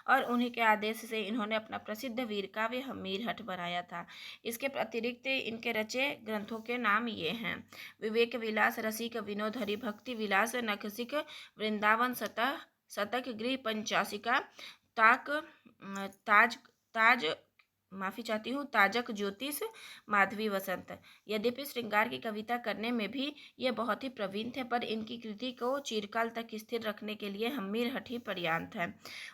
और उन्हीं के आदेश से इन्होंने अपना प्रसिद्ध वीर काव्य हमीर हठ बनाया था। इसके अतिरिक्त इनके रचे ग्रंथों के नाम ये हैं: विवेक विलास, रसिक विनोद, हरि भक्ति विलास, नखसिक, वृंदावन सतह शतक गृह पंचाशिका ताक ताज ताज माफी चाहती हूँ ताजक ज्योतिष माधवी वसंत। यद्यपि श्रृंगार की कविता करने में भी ये बहुत ही प्रवीण थे, पर इनकी कृति को चिरकाल तक स्थिर रखने के लिए हम्मीर हठ ही पर्याप्त है।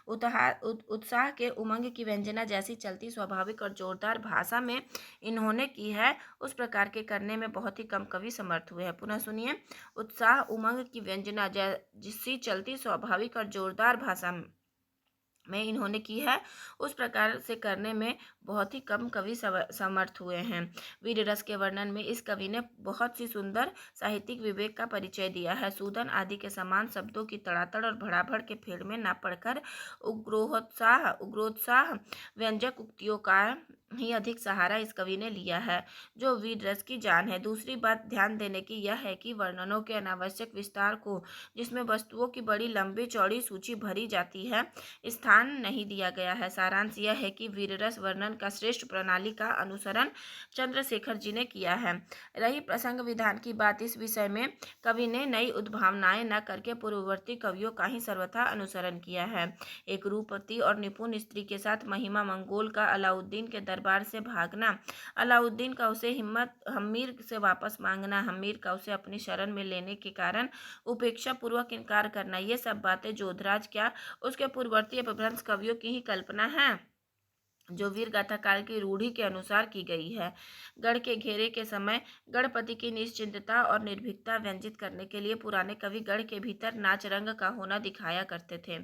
उत्साह के उमंग की व्यंजना जैसी चलती स्वाभाविक और जोरदार भाषा में इन्होंने की है, उस प्रकार के करने में बहुत ही कम कवि समर्थ हुए हैं। पुनः सुनिए। उत्साह उमंग की व्यंजना जिससी चलती स्वाभाविक और जोरदार भाषा में इन्होंने की है, उस प्रकार से करने में बहुत ही कम कवि समर्थ हुए हैं। वीर रस के वर्णन में इस कवि ने बहुत सी सुंदर साहित्यिक विवेक का परिचय दिया है। सूदन आदि के समान शब्दों की तड़ातड़ और भड़ाभड़ के फेड़ में न पड़कर उग्रोत्साह व्यंजक उक्तियों का ही अधिक सहारा इस कवि ने लिया है, जो वीर रस की जान है। दूसरी बात ध्यान देने की यह है कि वर्णनों के अनावश्यक विस्तार को, जिसमें वस्तुओं की बड़ी लंबी चौड़ी सूची भरी जाती है, स्थान नहीं दिया गया है। सारांश यह है कि वीररस वर्णन का श्रेष्ठ प्रणाली का अनुसरण चंद्रशेखर जी ने किया है। रही प्रसंग विधान की बात, इस विषय में कवि ने नई उद्भावनाएं न करके पूर्ववर्ती कवियों का ही सर्वथा अनुसरण किया है। एक रूपवती और निपुण स्त्री के साथ महिमा मंगोल का अलाउद्दीन के दरबार से भागना, अलाउद्दीन का उसे हम्मीर से वापस मांगना, हम्मीर का उसे अपनी शरण में लेने के कारण उपेक्षा पूर्वक इनकार करना, ये सब बातें जोधराज क्या उसके पूर्ववर्ती अपभ्रंश कवियों की ही कल्पना है, जो वीर गाथा काल की रूढ़ी के अनुसार की गई है। गढ़ के घेरे के समय गढ़पति की निश्चिंतता और निर्भीकता व्यंजित करने के लिए पुराने कवि गढ़ के भीतर नाच रंग का होना दिखाया करते थे।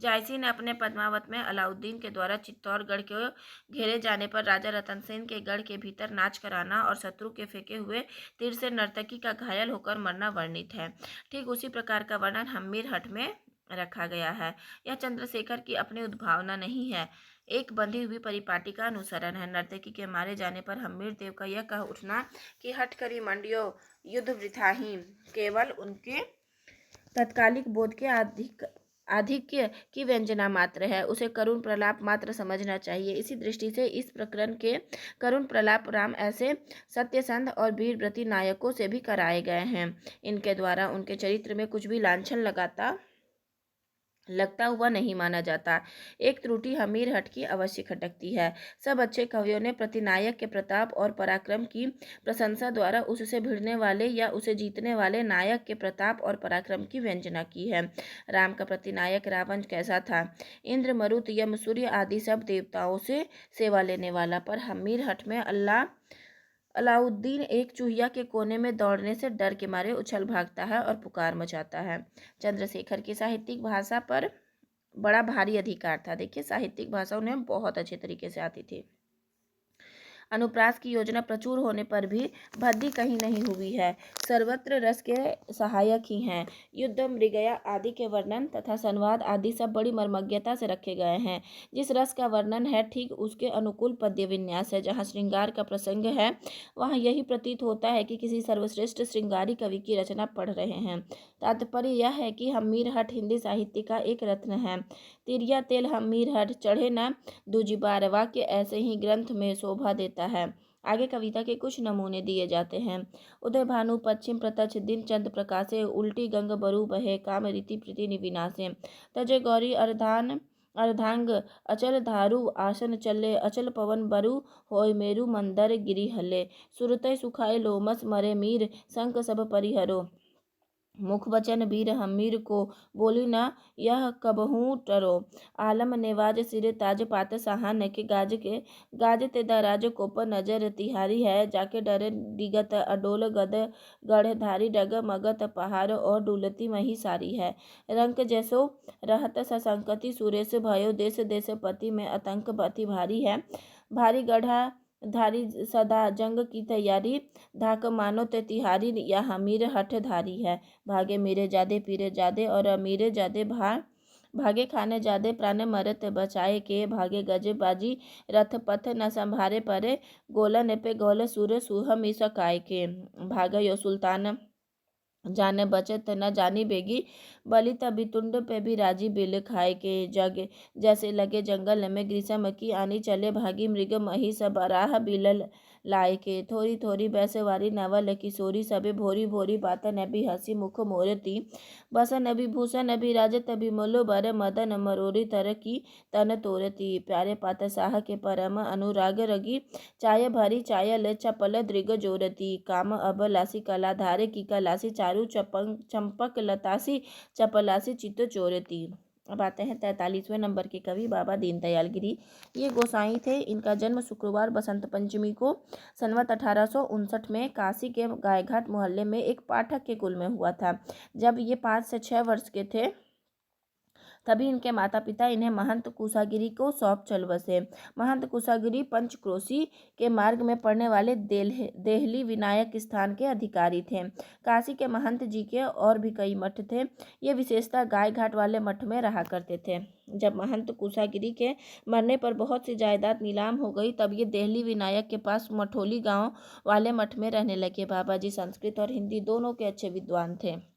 जायसी ने अपने पद्मावत में अलाउद्दीन के द्वारा चित्तौड़गढ़ के घेरे जाने पर राजा रतन सेन के गढ़ के भीतर नाच कराना और शत्रु के फेंके हुए तीर से नर्तकी का घायल होकर मरना वर्णित है। ठीक उसी प्रकार का वर्णन हम्मीर हठ में रखा गया है। यह चंद्रशेखर की अपनी उद्भावना नहीं है, एक बंधी हुई परिपाटी का अनुसरण है। नर्तकी के मारे जाने पर हम्मीर देव का यह कह उठना कि हठ करी मंडियो युद्ध वृथा ही, केवल उनके तत्कालिक बोध के आधिक्य की व्यंजना मात्र है, उसे करुण प्रलाप मात्र समझना चाहिए। इसी दृष्टि से इस प्रकरण के करुण प्रलाप राम ऐसे सत्यसंध और वीरव्रती नायकों से भी कराए गए हैं, इनके द्वारा उनके चरित्र में कुछ भी लांछन लगता हुआ नहीं माना जाता। एक त्रुटि हमीर हठ की अवश्य खटकती है। सब अच्छे कवियों ने प्रतिनायक के प्रताप और पराक्रम की प्रशंसा द्वारा उससे भिड़ने वाले या उसे जीतने वाले नायक के प्रताप और पराक्रम की व्यंजना की है। राम का प्रतिनायक रावण कैसा था? इंद्र, मरुत, यम, सूर्य आदि सब देवताओं से सेवा लेने वाला, पर हमीर हठ में अलाउद्दीन एक चूहिया के कोने में दौड़ने से डर के मारे उछल भागता है और पुकार मचाता है। चंद्रशेखर की साहित्यिक भाषा पर बड़ा भारी अधिकार था। देखिए, साहित्यिक भाषा उन्हें बहुत अच्छे तरीके से आती थी। अनुप्रास की योजना प्रचुर होने पर भी भद्दी कहीं नहीं हुई है, सर्वत्र रस के सहायक ही हैं। युद्ध, मृगया आदि के वर्णन तथा संवाद आदि सब बड़ी मर्मज्ञता से रखे गए हैं। जिस रस का वर्णन है, ठीक उसके अनुकूल पद्य विन्यास है। जहाँ श्रृंगार का प्रसंग है, वहाँ यही प्रतीत होता है कि किसी सर्वश्रेष्ठ श्रृंगारी कवि की रचना पढ़ रहे हैं। तात्पर्य यह है कि हम्मीर हठ हिंदी साहित्य का एक रत्न है। तिरिया तेल हम्मीर हठ चढ़े न दूजी बार, वाक्य ऐसे ही ग्रंथ में शोभा देता है। आगे कविता के कुछ नमूने दिए जाते हैं। उदय भानु पश्चिम प्रत्यक्ष दिन चंद प्रकाशे, उल्टी गंग बरु बहे काम रीति प्रीति निविनाशे, तजे गौरी अर्धांग अचल धारु आसन चले, अचल पवन बरु होय मेरु मंदर गिरि हले, सुरतय सुखाए लोमस मरे मीर, संक सब परिहरो, मुख वचन वीर हमीर को बोली न यह कबहू टरो, आलम नेवाज सिर ताज पात सहान के गाज ते दराज कोप नजर तिहारी है, जाके डरे दिगत अडोल गद गढ़ धारी, डग मगत पहाड़ और डुलती मही सारी है, रंक जैसो रहत ससंकति सुरेश भयो, देश देश पति में आतंक अति भारी है, भारी गढ़ा धारी सदा जंग की तैयारी, धाक मानो ते तिहारी या हमीर हठ धारी है, भागे मेरे जादे पीरे जादे और अमीरे जादे भागे खाने जादे, प्राण मरत बचाए के, भागे गजे बाजी रथ पथ न संभारे परे, गोलन पे गोल सुर सुह मिस काय के, भागे यो सुल्तान जाने बचत न जानी बेगी, बलि तभी तुंड पे भी राजी बिल खाए के, जग जैसे लगे जंगल में ग्रीष्म की आनी, चले भागी मृग मही सब राह लाए के। थोड़ी थोड़ी बैसवारी नवल किशोरी सबे भोरी भोरी बातन अभी हंसी मुख मोरती। बसन अभी भूषण अभी राजत अभी मोलो बर मदन मरोरी तर की तन तोरती। प्यारे पातशाह के परम अनुराग रगी चाय भरी चायल चपल दृग जोरती। काम अब लासी कलाधारे की कलासी चारु चंपक लतासी चपलासी चित्त चोरती। अब आते हैं 43वें नंबर के कवि बाबा दीनदयाल गिरी। ये गोसाई थे। इनका जन्म शुक्रवार बसंत पंचमी को संवत 1859 में काशी के गायघाट मोहल्ले में एक पाठक के कुल में हुआ था। जब ये 5 से 6 वर्ष के थे तभी इनके माता पिता इन्हें महंत कुशागिरी को सौंप चल बसे। महंत कुशागिरी पंचक्रोशी के मार्ग में पड़ने वाले देहली विनायक स्थान के अधिकारी थे। काशी के महंत जी के और भी कई मठ थे। ये विशेषतः गाय घाट वाले मठ में रहा करते थे। जब महंत कुशागिरी के मरने पर बहुत सी जायदाद नीलाम हो गई तब ये देहली विनायक के पास मठोली गांव वाले मठ में रहने लगे। बाबा जी संस्कृत और हिंदी दोनों के अच्छे विद्वान थे।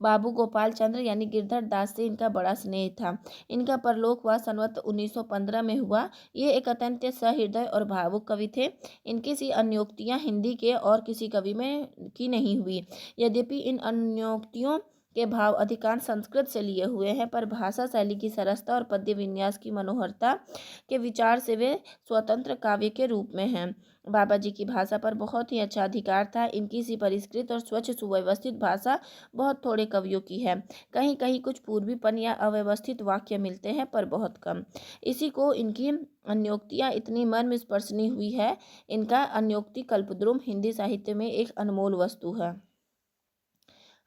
बाबू गोपाल चंद्र यानी गिरधर दास से इनका बड़ा स्नेह था। इनका परलोक हुआ संवत 1915 में हुआ। ये एक अत्यंत सहृदय और भावुक कवि थे। इनकी सी अन्योक्तियाँ हिंदी के और किसी कवि में की नहीं हुई। यद्यपि इन अन्योक्तियों के भाव अधिकांश संस्कृत से लिए हुए हैं, पर भाषा शैली की सरसता और पद्य विन्यास की मनोहरता के विचार से वे स्वतंत्र काव्य के रूप में हैं। बाबा जी की भाषा पर बहुत ही अच्छा अधिकार था। इनकी सी परिष्कृत और स्वच्छ सुव्यवस्थित भाषा बहुत थोड़े कवियों की है। कहीं कहीं कुछ पूर्वीपन या अव्यवस्थित वाक्य मिलते हैं, पर बहुत कम। इसी को इनकी अन्योक्तियाँ इतनी मर्म स्पर्शनीय हुई है। इनका अन्योक्ति कल्पद्रुम हिंदी साहित्य में एक अनमोल वस्तु है।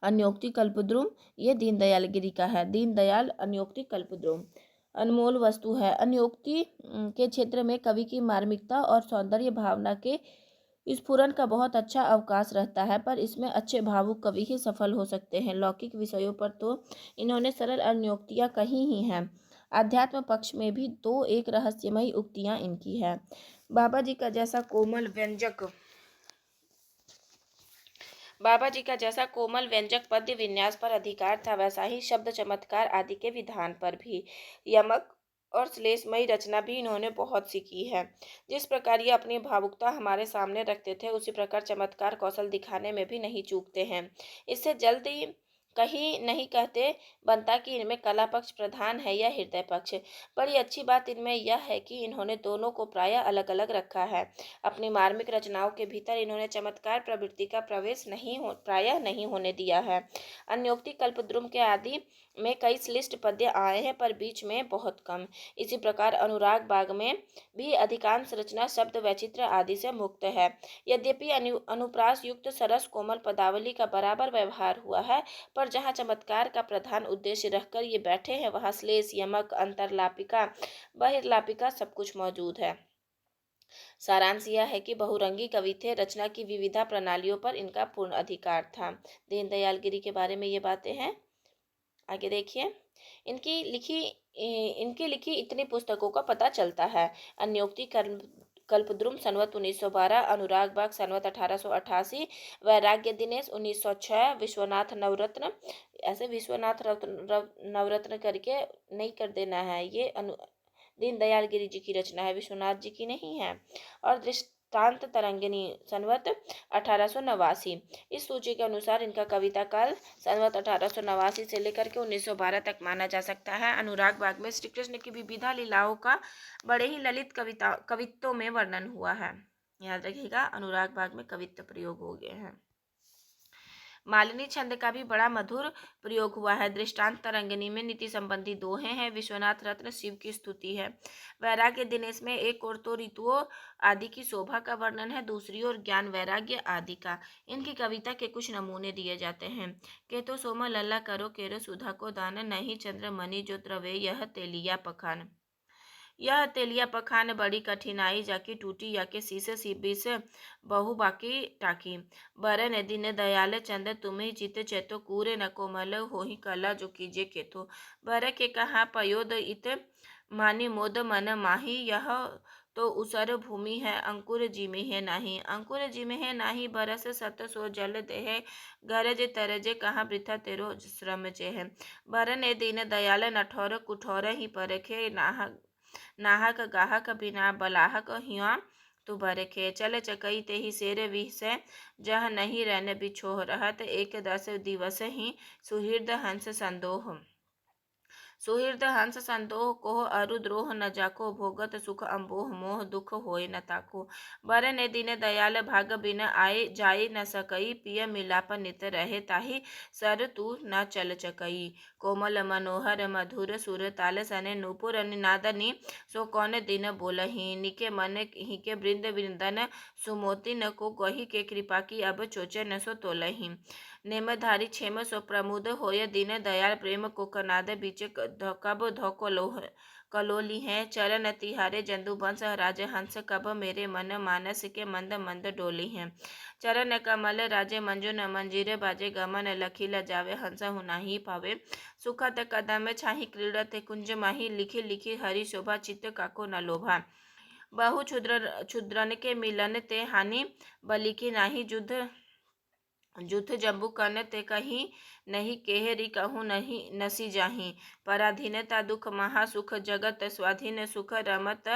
अन्योक्ति कल्पद्रुम ये दीनदयाल गिरी का है। दीनदयाल अन्योक्ति कल्पद्रुम अनमोल वस्तु है। अन्योक्ति के क्षेत्र में कवि की मार्मिकता और सौंदर्य भावना के स्फुरन का बहुत अच्छा अवकाश रहता है, पर इसमें अच्छे भावुक कवि ही सफल हो सकते हैं। लौकिक विषयों पर तो इन्होंने सरल अन्योक्तियाँ कही ही हैं। आध्यात्म पक्ष में भी दो एक रहस्यमयी उक्तियाँ इनकी है। बाबा जी का जैसा कोमल व्यंजक पद्य विन्यास पर अधिकार था, वैसा ही शब्द चमत्कार आदि के विधान पर भी। यमक और श्लेषमयी रचना भी इन्होंने बहुत सी की है। जिस प्रकार ये अपनी भावुकता हमारे सामने रखते थे, उसी प्रकार चमत्कार कौशल दिखाने में भी नहीं चूकते हैं। इससे जल्द ही कहीं नहीं कहते बनता कि इनमें कला पक्ष प्रधान है या हृदय पक्ष। बड़ी अच्छी बात इनमें यह है कि इन्होंने दोनों को प्रायः अलग अलग रखा है। अपनी मार्मिक रचनाओं के भीतर इन्होंने चमत्कार प्रवृत्ति का प्रवेश प्रायः नहीं होने दिया है। अन्योक्ति कल्पद्रुम के आदि में कई श्लिष्ट पद्य आए हैं, पर बीच में बहुत कम। इसी प्रकार अनुराग बाग में भी अधिकांश रचना शब्द वैचित्र आदि से मुक्त है। यद्यपि अनुप्रास युक्त सरस कोमल पदावली का बराबर व्यवहार हुआ है, पर जहाँ चमत्कार का प्रधान उद्देश्य रखकर ये बैठे हैं, वहाँ श्लेष, यमक, अंतरलापिका, बहिर्लापिका सब कुछ मौजूद है। सारांश यह है कि बहुरंगी कवि थे। रचना की विविधा प्रणालियों पर इनका पूर्ण अधिकार था। दीनदयाल गिरी के बारे में ये बातें हैं। आगे देखिए, इनकी लिखी इतनी पुस्तकों का पता चलता है। अन्योक्ति कल्पद्रुम संवत 1912, अनुराग बाग संवत 1888, वैराग्य दिनेश 1906, विश्वनाथ नवरत्न, ऐसे विश्वनाथ नवरत्न करके नहीं कर देना है, ये दीनदयाल गिरी जी की रचना है, विश्वनाथ जी की नहीं है। और दृष्टांत तरंगिणी संवत 1889। इस सूची के अनुसार इनका कविता काल संवत 1889 से लेकर के 1912 तक माना जा सकता है। अनुराग बाग में श्री कृष्ण की विविधा लीलाओं का बड़े ही ललित कवित्वों में वर्णन हुआ है। याद रखिएगा, अनुराग बाग में कवित्व प्रयोग हो गए हैं। मालिनी छंद का भी बड़ा मधुर प्रयोग हुआ है। दृष्टांत तरंगिनी में नीति संबंधी दोहे हैं। विश्वनाथ रत्न शिव की स्तुति है। वैराग्य दिनेश में एक और तो ऋतुओं आदि की शोभा का वर्णन है, दूसरी ओर ज्ञान वैराग्य आदि का। इनकी कविता के कुछ नमूने दिए जाते हैं। के तो सोमा लल्ला करो केरो सुधा को दान, नहीं चंद्र मणि जो द्रवे यह तेलिया पखान। यह तेलिया पखान बड़ी कठिनाई जाकी टूटी, या के शीशे सीबी से बहु बाकी टाकी। बरन दिन दयाल चंद तुम्हें चित चेतो, कूरे न कोमल होही कला जो कीजे केतो। बर के कहा पयोद इत मानी मोद मन माही, यह तो उसर भूमि है अंकुर जिमे है नाही। अंकुर जिमे है नाही, बरस सत सो जल देह, गरज तरज कहाँ वृथा तेरो श्रम है। बरन ए दीन दयाल नठौर कुठौर ही परखे, नाहक गाहक बिना बलाहक हिया तू बरखे चल चकई ते ही शेर विषय जह नहीं रन बिछोह रहत एक 10 दिवस ही सुहृद हंस संदोह सुहृद हंस संतोह कोह अरु द्रोह न जाको भोगत सुख अम्बोह मोह दुख होय न ताको बर ने दिन दयाल भाग बिन आए जाय न सकई पिय मिलाप नित रहे ताहि सर तू न चल चकई कोमल मनोहर मधुर सुर ताल सने नूपुर निनादनी सो कौन दिन बोलही निके मन हिके वृंद वृंदन सुमोति न को गही के कृपा की अब चोचे न सो तोलही नेमधारी क्षेम सो प्रमुद होय दीन दयाल प्रेम को कनाद बीच कब धोकलोह कलोली है चरण तिहारे जंदु बंस राज हंस कब मेरे मन मानस के मंद मंद डोली है चरण कमल राजे मंजू न मंजीर बाजे गमन लखी लजावे हंस हुनाही पावे सुखत कदम छाही क्रीड़त कुंज माही लिखी लिखी हरि शोभा चित्त काको न लोभा बहु क्षुद्रन के मिलन ते हानि बलि की नाही जुध जुथ जम्बू कन ते कही नहीं केहरी कहूँ नहीं नसी जाही पराधीनता दुख महासुख जगत स्वाधीन सुख रमत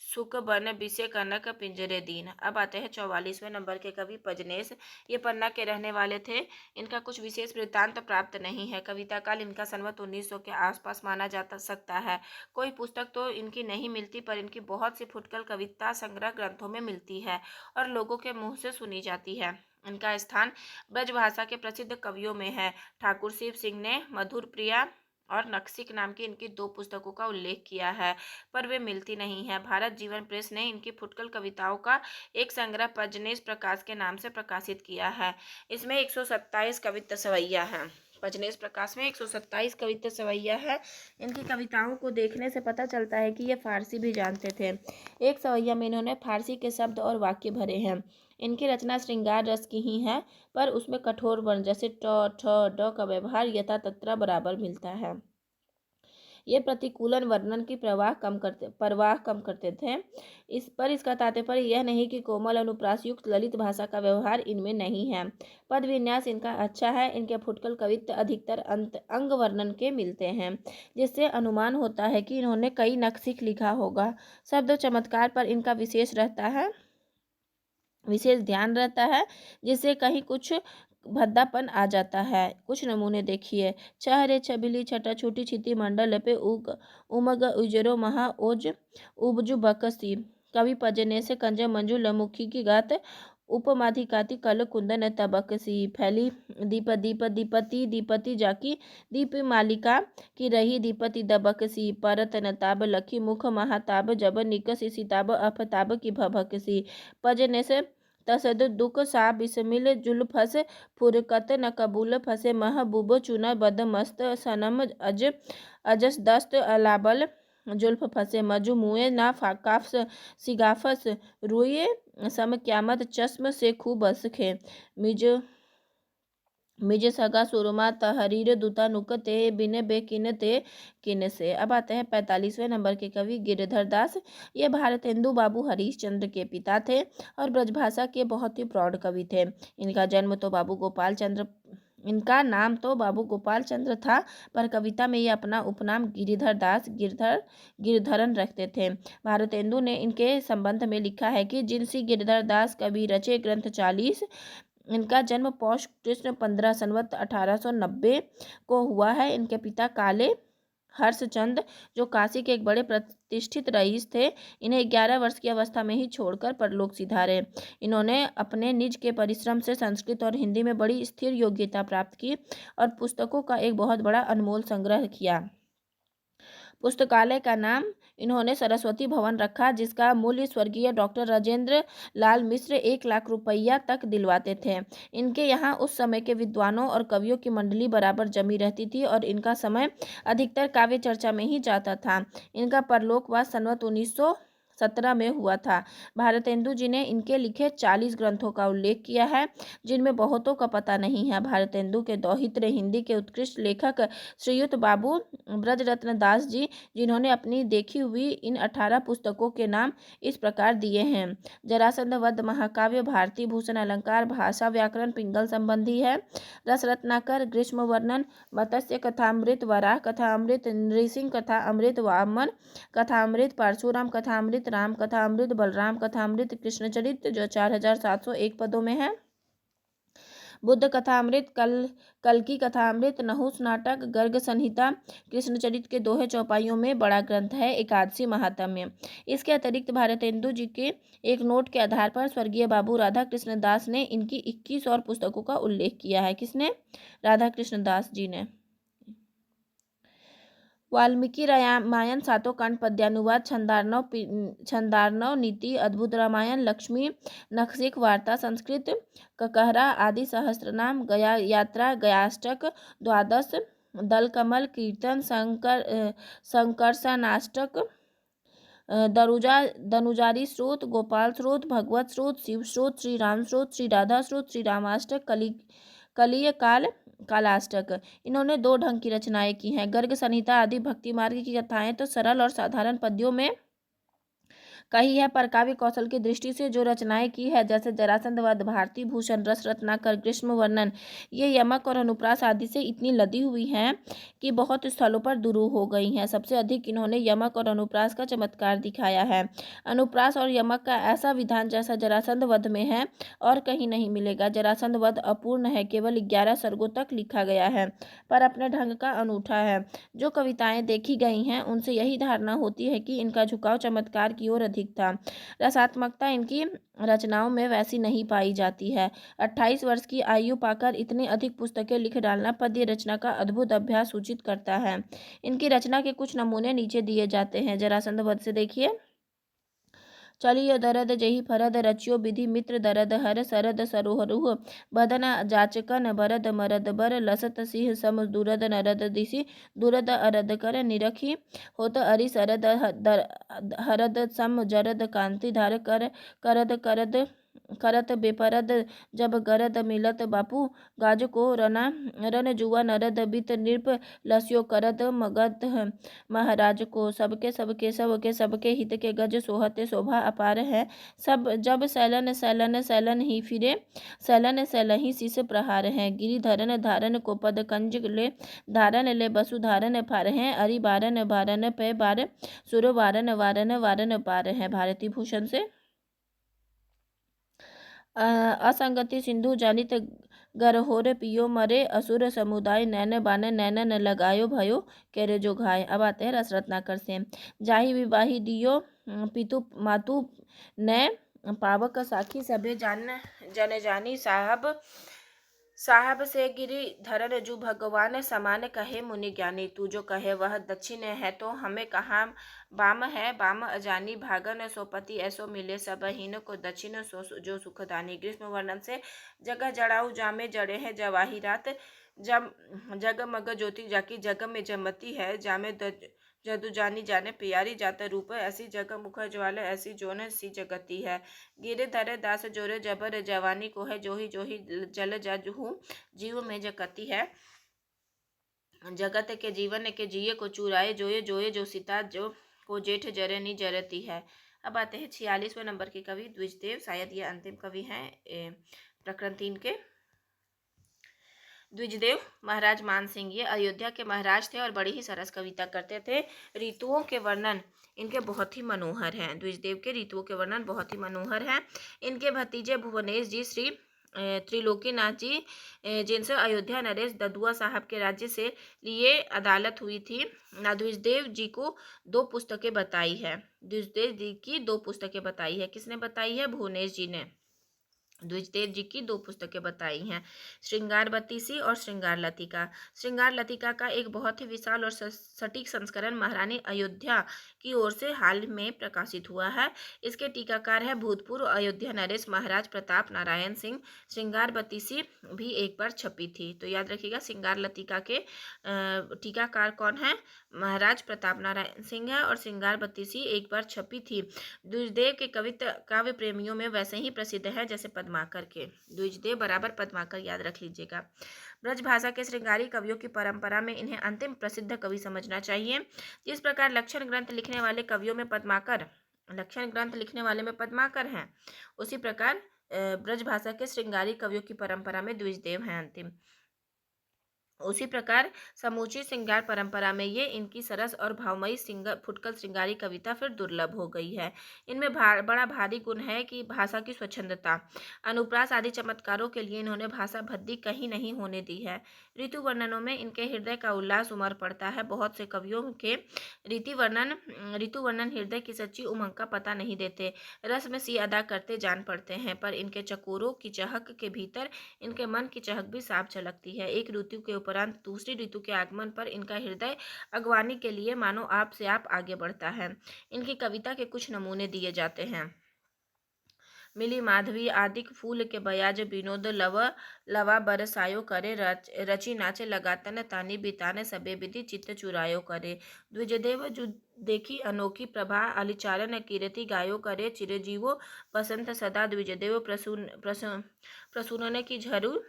सुख बन बिसे कनक पिंजरे दीन। अब आते हैं 44वें नंबर के कवि पजनेस। ये पन्ना के रहने वाले थे। इनका कुछ विशेष वृत्तांत प्राप्त नहीं है। कविता काल इनका संवत 1900 के आसपास माना जा सकता है। कोई पुस्तक तो इनकी नहीं मिलती पर इनकी बहुत सी फुटकल कविता संग्रह ग्रंथों में मिलती है और लोगों के मुंह से सुनी जाती है। इनका स्थान ब्रजभाषा के प्रसिद्ध कवियों में है। ठाकुर शिव सिंह ने मधुर प्रिया और नक्सिक नाम की इनकी 2 पुस्तकों का उल्लेख किया है पर वे मिलती नहीं है। भारत जीवन प्रेस ने इनकी फुटकल कविताओं का एक संग्रह पजनेस प्रकाश के नाम से प्रकाशित किया है। इसमें 127 कविता सवैया हैं। पजनेस प्रकाश में 127 कविता सवैया है। इनकी कविताओं को देखने से पता चलता है कि ये फारसी भी जानते थे। एक सवैया में इन्होंने फारसी के शब्द और वाक्य भरे हैं। इनकी रचना श्रृंगार रस की ही है पर उसमें कठोर वर्ण जैसे ट ठ ड का व्यवहार यथा तथा बराबर मिलता है। ये प्रतिकूलन वर्णन की परवाह कम करते थे। इसका तात्पर्य यह नहीं कि कोमल अनुप्रास युक्त ललित भाषा का व्यवहार इनमें नहीं है। पद विन्यास इनका अच्छा है। इनके फुटकल कवित्व अधिकतर अंग वर्णन के मिलते हैं जिससे अनुमान होता है कि इन्होंने कई नक्सिक लिखा होगा। शब्द चमत्कार पर इनका विशेष ध्यान रहता है जिससे कहीं कुछ भद्दापन आ जाता है। कुछ नमूने देखिए। छहरे छबिली छटा छोटी छिती मंडल पे उमग उजरो महा ओज उबजु बकसी कवि पजने से कंज मंजू लमुखी की गात उपमाधिकाति कल कुंदन तबकसी फैली दीपति जाकी दीप मालिका की रही दीपति दबकसी परत नताब लखी मुख महाताब जब निकस सिताब अफताब की भभकसी पजने से तसद दुख सा बिस्मिल जुल्फस फुरकत न कबूल फसे महबूब चुना बदमस्त सनम अजस दस्त अलाबल जुल्फ फसे मजु मुए ना फाकाफ सिगाफस रुए सम क्यामत चश्म से खूब खे मिज सगा सुरमा तहरीर दुता नुक ते बिन बेकिन ते किन से। अब आते हैं 45वें नंबर के कवि गिरधर दास। ये भारतेंदु बाबू हरीशचंद्र के पिता थे और ब्रजभाषा के बहुत ही प्रौढ़ कवि थे। इनका नाम तो बाबू गोपाल चंद्र था पर कविता में ये अपना उपनाम गिरिधर दास गिरधरन रखते थे। भारतेंदु ने इनके संबंध में लिखा है कि जिनसी गिरधर दास कवि रचे ग्रंथ 40। इनका जन्म पौष कृष्ण 15 संवत 1890 को हुआ है। इनके पिता काले हर्षचंद जो काशी के एक बड़े प्रतिष्ठित रईस थे, इन्हें 11 वर्ष की अवस्था में ही छोड़कर परलोक सिधारे। इन्होंने अपने निज के परिश्रम से संस्कृत और हिंदी में बड़ी स्थिर योग्यता प्राप्त की और पुस्तकों का एक बहुत बड़ा अनमोल संग्रह किया। पुस्तकालय का नाम इन्होंने सरस्वती भवन रखा जिसका मूल्य स्वर्गीय डॉक्टर राजेंद्र लाल मिश्र 1 लाख रुपया तक दिलवाते थे। इनके यहाँ उस समय के विद्वानों और कवियों की मंडली बराबर जमी रहती थी और इनका समय अधिकतर काव्य चर्चा में ही जाता था। इनका परलोकवास संवत 1917 में हुआ था। भारतेंदु जी ने इनके लिखे 40 ग्रंथों का उल्लेख किया है जिनमें बहुतों का पता नहीं है। भारतेंदु के दौहित्र हिंदी के उत्कृष्ट लेखक श्रीयुत बाबू ब्रजरत्न दास जी जिन्होंने अपनी देखी हुई इन 18 पुस्तकों के नाम इस प्रकार दिए हैं। जरासंध वध महाकाव्य, भारती भूषण अलंकार, भाषा व्याकरण पिंगल संबंधी है, रस रत्नाकर, ग्रीष्म वर्णन, मत्स्य कथामृत, वराह कथामृत, नृसिंह कथामृत, वामन कथामृत, परशुराम कथामृत, राम कथामृत, बलराम कथामृत, कृष्णचरित जो 4701 पदों में है, बुद्ध कथामृत, कल्कि कथामृत, नहुस नाटक, गर्ग संहिता, कृष्णचरित के दोहे चौपाइयों में बड़ा ग्रंथ है, एकादशी महात्म्य। इसके अतिरिक्त भारतेंदु जी के एक नोट के आधार पर स्वर्गीय बाबू राधा कृष्ण दास ने इनकी 21 और पुस्तकों का उल्लेख किया है। किसने? राधा कृष्ण दास जी ने। वाल्मीकि रामायण सातों कांड पद्यानुवाद, छंदार्णव नीति, अद्भुत रामायण, लक्ष्मी नखशिख वार्ता, संस्कृत ककहरा आदि, सहस्त्रनाम, गया यात्रा, गयाष्टक, द्वादश, दल कमल, कीर्तन, संकर्षणाष्टक, दनुजारी स्रोत, गोपाल स्रोत, भगवत स्रोत, शिव स्रोत, श्री राम स्रोत, श्री राधा स्रोत, श्री रामाष्टक, कलिय कालाष्टक। इन्होंने 2 ढंग की रचनाएं की हैं। गर्ग संहिता आदि भक्ति मार्ग की कथाएं तो सरल और साधारण पद्यों में कही है, पर काव्य कौशल की दृष्टि से जो रचनाएं की है, जैसे जरासंध वध, भारती भूषण, रस रत्नाकर, ग्रीष्म वर्णन, ये यमक और अनुप्रास आदि से इतनी लदी हुई हैं कि बहुत स्थलों पर दुरूह हो गई हैं। सबसे अधिक इन्होंने यमक और अनुप्रास का चमत्कार दिखाया है। अनुप्रास और यमक का ऐसा विधान जैसा जरासंध वध में है और कहीं नहीं मिलेगा। जरासंध वध अपूर्ण है, केवल 11 सर्गों तक लिखा गया है, पर अपने ढंग का अनूठा है। जो कविताएं देखी गई हैं उनसे यही धारणा होती है कि इनका झुकाव चमत्कार की ओर अधिक था। रसात्मकता इनकी रचनाओं में वैसी नहीं पाई जाती है। 28 वर्ष की आयु पाकर इतनी अधिक पुस्तकें लिख डालना पद्य रचना का अद्भुत अभ्यास सूचित करता है। इनकी रचना के कुछ नमूने नीचे दिए जाते हैं। जरासंध वध से देखिए। चलियो दरद जही फरद, रचियो विधि मित्र दरद हर, सरद सरोहरुह बदन जाचकन, बरद मरद बर, लसत सिंह सम दुरद नरद दिशि, दुरद अरद कर निरखी होत अरि सरद हरद सम जरद कांति धार कर, करद करद करत बेपरद जब गरद मिलत बापू, गाज को रन जुआ नरद बित नृप, लस्यो करद मगध महाराज को, सबके हित के गज सोहते शोभा अपार है, सब जब सैलन सैलन सैलन ही फिरे, सैलन सैलहि शीस प्रहार है, गिरिधरन धारन को पद कंज ले, धारन ले बसु धारन फार है, अरि बारन बारन पे बार, सुर वारन वारन वारन पार है। भारती भूषण से असंगति सिंधु जानित गरहोर पियो मरे, असुर समुदाय नैन बान नैनन लगायो भयो, केरे जो घाय। अब आते हैं रस रत्नाकर से। जाहि विवाही दियो पितु मातु ने, पावक साखी सबे जन जानी, साहब से गिरी धरन जू भगवान, समान कहे मुनि ज्ञानी, तू जो कहे वह दक्षिण है तो हमें कहाँ बाम है, बाम अजानी, भागन सोपति ऐसो मिले, सब हीन को दक्षिण सो जो सुखदानी। ग्रीष्म वर्णन से जगह जड़ाऊ जामे जड़े हैं जवाही रात, जब जगमग ज्योति जाकी जग में जमती है, जामे जदु जानी जाने प्यारी जाता रूप, ऐसी जग मुख ज्वाला ऐसी जोन सी जगती है, गिरे धरे दास जोरे जबर जवानी को है, जोही जोही जल जजहू जीव में जगती है, जगत के जीवन के जिये को चुराए, जोये जोये जो सीता जो को जेठ जरे नी जरती है। अब आते हैं 46वें नंबर के कवि द्विजदेव, शायद ये अंतिम कवि हैं प्रकरण 3 के। द्विजदेव महाराज मान सिंह ये अयोध्या के महाराज थे और बड़ी ही सरस कविता करते थे। ऋतुओं के वर्णन इनके बहुत ही मनोहर हैं। द्विजदेव के ऋतुओं के वर्णन बहुत ही मनोहर हैं। इनके भतीजे भुवनेश जी श्री त्रिलोकीनाथ जी, जिनसे अयोध्या नरेश ददुआ साहब के राज्य से लिए अदालत हुई थी, द्विजदेव जी को 2 पुस्तकें बताई है। द्विजदेव जी की 2 पुस्तकें बताई है। किसने बताई है? भुवनेश जी ने द्विजदेव जी की 2 पुस्तकें बताई हैं, श्रृंगार बत्तीसी और श्रृंगार लतिका। श्रृंगार लतिका का एक बहुत ही विशाल और सटीक संस्करण महारानी अयोध्या की ओर से हाल में प्रकाशित हुआ है। इसके टीकाकार है भूतपूर्व अयोध्या नरेश महाराज प्रताप नारायण सिंह। श्रृंगार बत्तीसी भी एक बार छपी थी, तो याद रखिएगा श्रृंगार लतिका के टीकाकार कौन है? महाराज प्रताप नारायण सिंह है, और श्रृंगार बत्तीसी एक बार छपी थी। द्विजदेव के कविता काव्य प्रेमियों में वैसे ही प्रसिद्ध है जैसे पद्माकर के। द्विजदेव बराबर पद्माकर, याद रख लीजिएगा। ब्रज भाषा के श्रृंगारी कवियों की परंपरा में इन्हें अंतिम प्रसिद्ध कवि समझना चाहिए। जिस प्रकार लक्षण ग्रंथ लिखने वाले कवियों में पद्माकर हैं, उसी प्रकार ब्रज भाषा के श्रृंगारी कवियों की परंपरा में द्विजदेव हैं अंतिम। उसी प्रकार समूची श्रृंगार परंपरा में ये इनकी सरस और भावमयी फुटकल श्रृंगारी कविता फिर दुर्लभ हो गई है। इनमें बड़ा भारी गुण है कि भाषा की स्वच्छंदता, अनुप्रास आदि चमत्कारों के लिए इन्होंने भाषा भद्दी कहीं नहीं होने दी है। ऋतु वर्णनों में इनके हृदय का उल्लास उमड़ पड़ता है। बहुत से कवियों के ऋतु वर्णन हृदय की सच्ची उमंग का पता नहीं देते, रस में सी अदा करते जान पड़ते हैं, पर इनके चकोरों की चहक के भीतर इनके मन की चहक भी साफ झलकती है। एक ऋतु के उपरांत दूसरी ऋतु के आगमन पर इनका हृदय अगवानी के लिए मानो आप से आप आगे बढ़ता है। इनकी कविता के कुछ नमूने दिए जाते हैं। मिली माधवी आदिक फूल के बयाज विनोद लवा बरसायो करे, रची नाचे लगातन तानी बिताने सबे विधि चित्त चुरायो करे, द्विजदेव जु देखी अनोखी प्रभा अलिचालन कीर्ति गायो करे, चिरजीवो बसंत सदा द्विजदेव प्रसूनन की झरू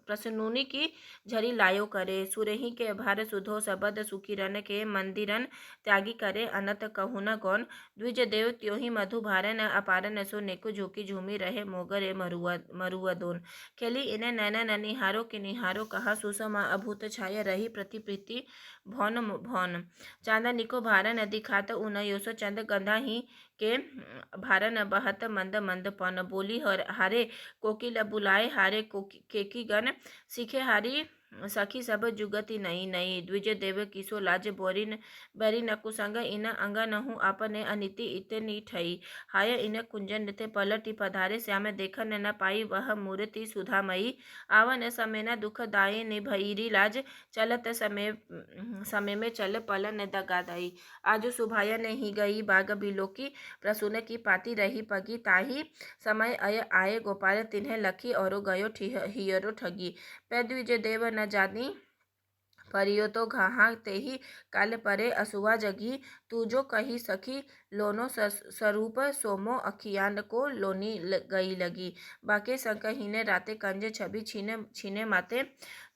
प्रसन्नुनि की झरी लायो करे, सुरही के भार सुधो सबद सुखीरन के मंदिरन त्यागी करे, अनत कहुना गौन द्विज देव त्योहि मधु भारन अपारन सो नेको झोंकी झूमी रहे मोगरे मरुआ दोन, खेली इन्हें नैना ननिहारो के निहारो कहा, सुषमा अभूत छाया रही प्रति प्रीति भौन भौन, चांदा निको भारन दिखात उनयोसो चंद गंधा ही के भारन बहत मंद मंद पन, बोली हारे कोकिल बुलाए हारे केकी गण सीखे हारी सखी सब जुगति नई नई, द्विज देव किसो लाज बैरी न कुसंग इन अंग नहु अपने अनिति इतनी ठई, हाय इन कुंजन निते पलटि पधारे, श्याम देखन न पाई वह मूर्ति सुधामयी, आवन समय न दुख दाये निभईरी लाज, चलत समय में चल पल न दगा दाई, आज सुभाय ने ही गई बाग बिलोकी, प्रसून की पाती रही पगी, ताही समय आए गोपाल तिन्हे लखी और गयो हियरो ठगी, पै द्विज देव न जानी परियो तो घाहा तेहि काल परे असुआ जगी, तू जो कही सखी लोनो स्वरूप सोमो अखियान को लोनी गई लगी, बाके संकहीने राते कंज छवि छीने माते,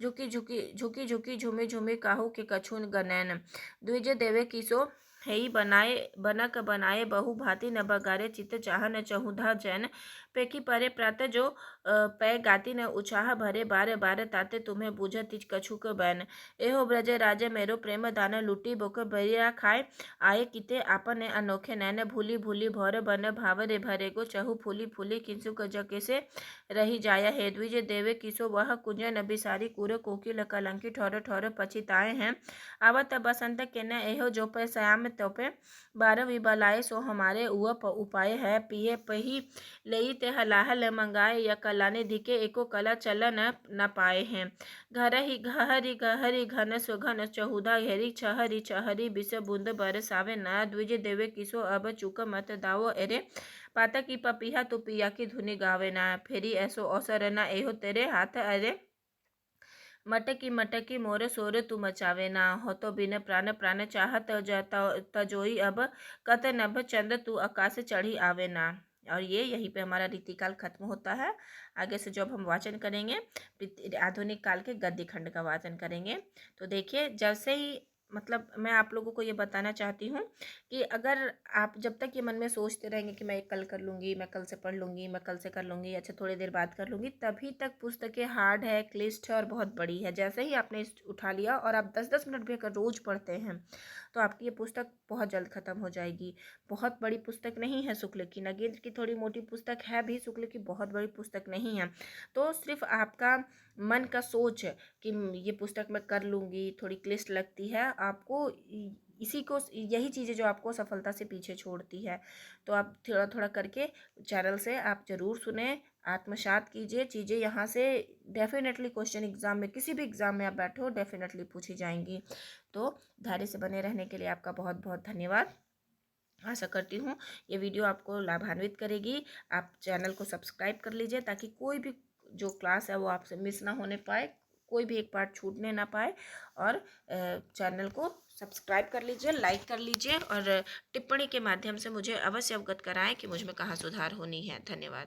झुकी झुकी झूमी झूमी काहू के कछुन गनैन, द्विज देवे किसो हेई बनक बनाए बहु भांति न बगारे, चित्त चाह न चहुधा जैन, पेकी परे प्रात जो पै गाती न उछाह भरे, बार बार ताते तुम्हें बूझ तिज कछुक बैन, एहो ब्रज राज मेरो प्रेम दान लुटी बोक बरिया खाए, आए किते आपने अनोखे नैन, भूली भूली भौर बन भावरे भरे गो, चहु फूली फूली किंसुक जके से रही जाया है, द्विज देवे किसो वह कुंजन बिसारी, कुर कोकिल कलंकी ठौर ठौर पछिताए हैं, आवत बसंत के न एहो जो पे श्याम तोपे, बार विबलाए सो हमारे उपाय है, पिए पही लई ते हलाहल मंगाए, या कलाने धिके एको कला चल न पाए हैं, घहरी घन सुघन चहुधा घेरी, छहरी छहरी बिस बूंद बरसावे ना, द्विज देवे किसो अब चुक मत दाओ एरे, पाता की पपीहा तो पिया की धुनी गावे ना, फेरी ऐसो अवसर ना एहो तेरे हाथ अरे, मटकी मोर सोर तू मचावे ना, हो तो बिन प्राण चाहत तजोई अब, कत नभ चंद तू आकाश चढ़ी आवे ना। और ये यहीं पे हमारा रीतिकाल खत्म होता है। आगे से जब हम वाचन करेंगे आधुनिक काल के गद्य खंड का वाचन करेंगे। तो देखिए जैसे ही मतलब मैं आप लोगों को ये बताना चाहती हूँ कि अगर आप जब तक ये मन में सोचते रहेंगे कि मैं कल कर लूँगी, मैं कल से पढ़ लूँगी, मैं कल से कर लूँगी, अच्छा थोड़ी देर बाद कर लूँगी, तभी तक पुस्तकें हार्ड है, क्लिष्ट है और बहुत बड़ी है। जैसे ही आपने उठा लिया और आप 10-10 मिनट भी अगर रोज़ पढ़ते हैं तो आपकी ये पुस्तक बहुत जल्द ख़त्म हो जाएगी। बहुत बड़ी पुस्तक नहीं है शुक्ल की, नगेंद्र की थोड़ी मोटी पुस्तक है भी, शुक्ल की बहुत बड़ी पुस्तक नहीं है। तो सिर्फ आपका मन का सोच कि ये पुस्तक मैं कर लूँगी, थोड़ी क्लिष्ट लगती है, आपको यही चीज़ें जो आपको सफलता से पीछे छोड़ती है। तो आप थोड़ा थोड़ा करके चैनल से आप ज़रूर सुने, आत्मसात कीजिए चीज़ें, यहाँ से डेफिनेटली क्वेश्चन एग्जाम में किसी भी एग्जाम में आप बैठो डेफिनेटली पूछी जाएंगी। तो धैर्य से बने रहने के लिए आपका बहुत बहुत धन्यवाद। आशा करती हूँ ये वीडियो आपको लाभान्वित करेगी। आप चैनल को सब्सक्राइब कर लीजिए ताकि कोई भी जो क्लास है वो आपसे मिस ना होने पाए, कोई भी एक पार्ट छूटने ना पाए। और चैनल को सब्सक्राइब कर लीजिए, लाइक कर लीजिए और टिप्पणी के माध्यम से मुझे अवश्य अवगत कराएं कि मुझ में कहाँ सुधार होनी है। धन्यवाद।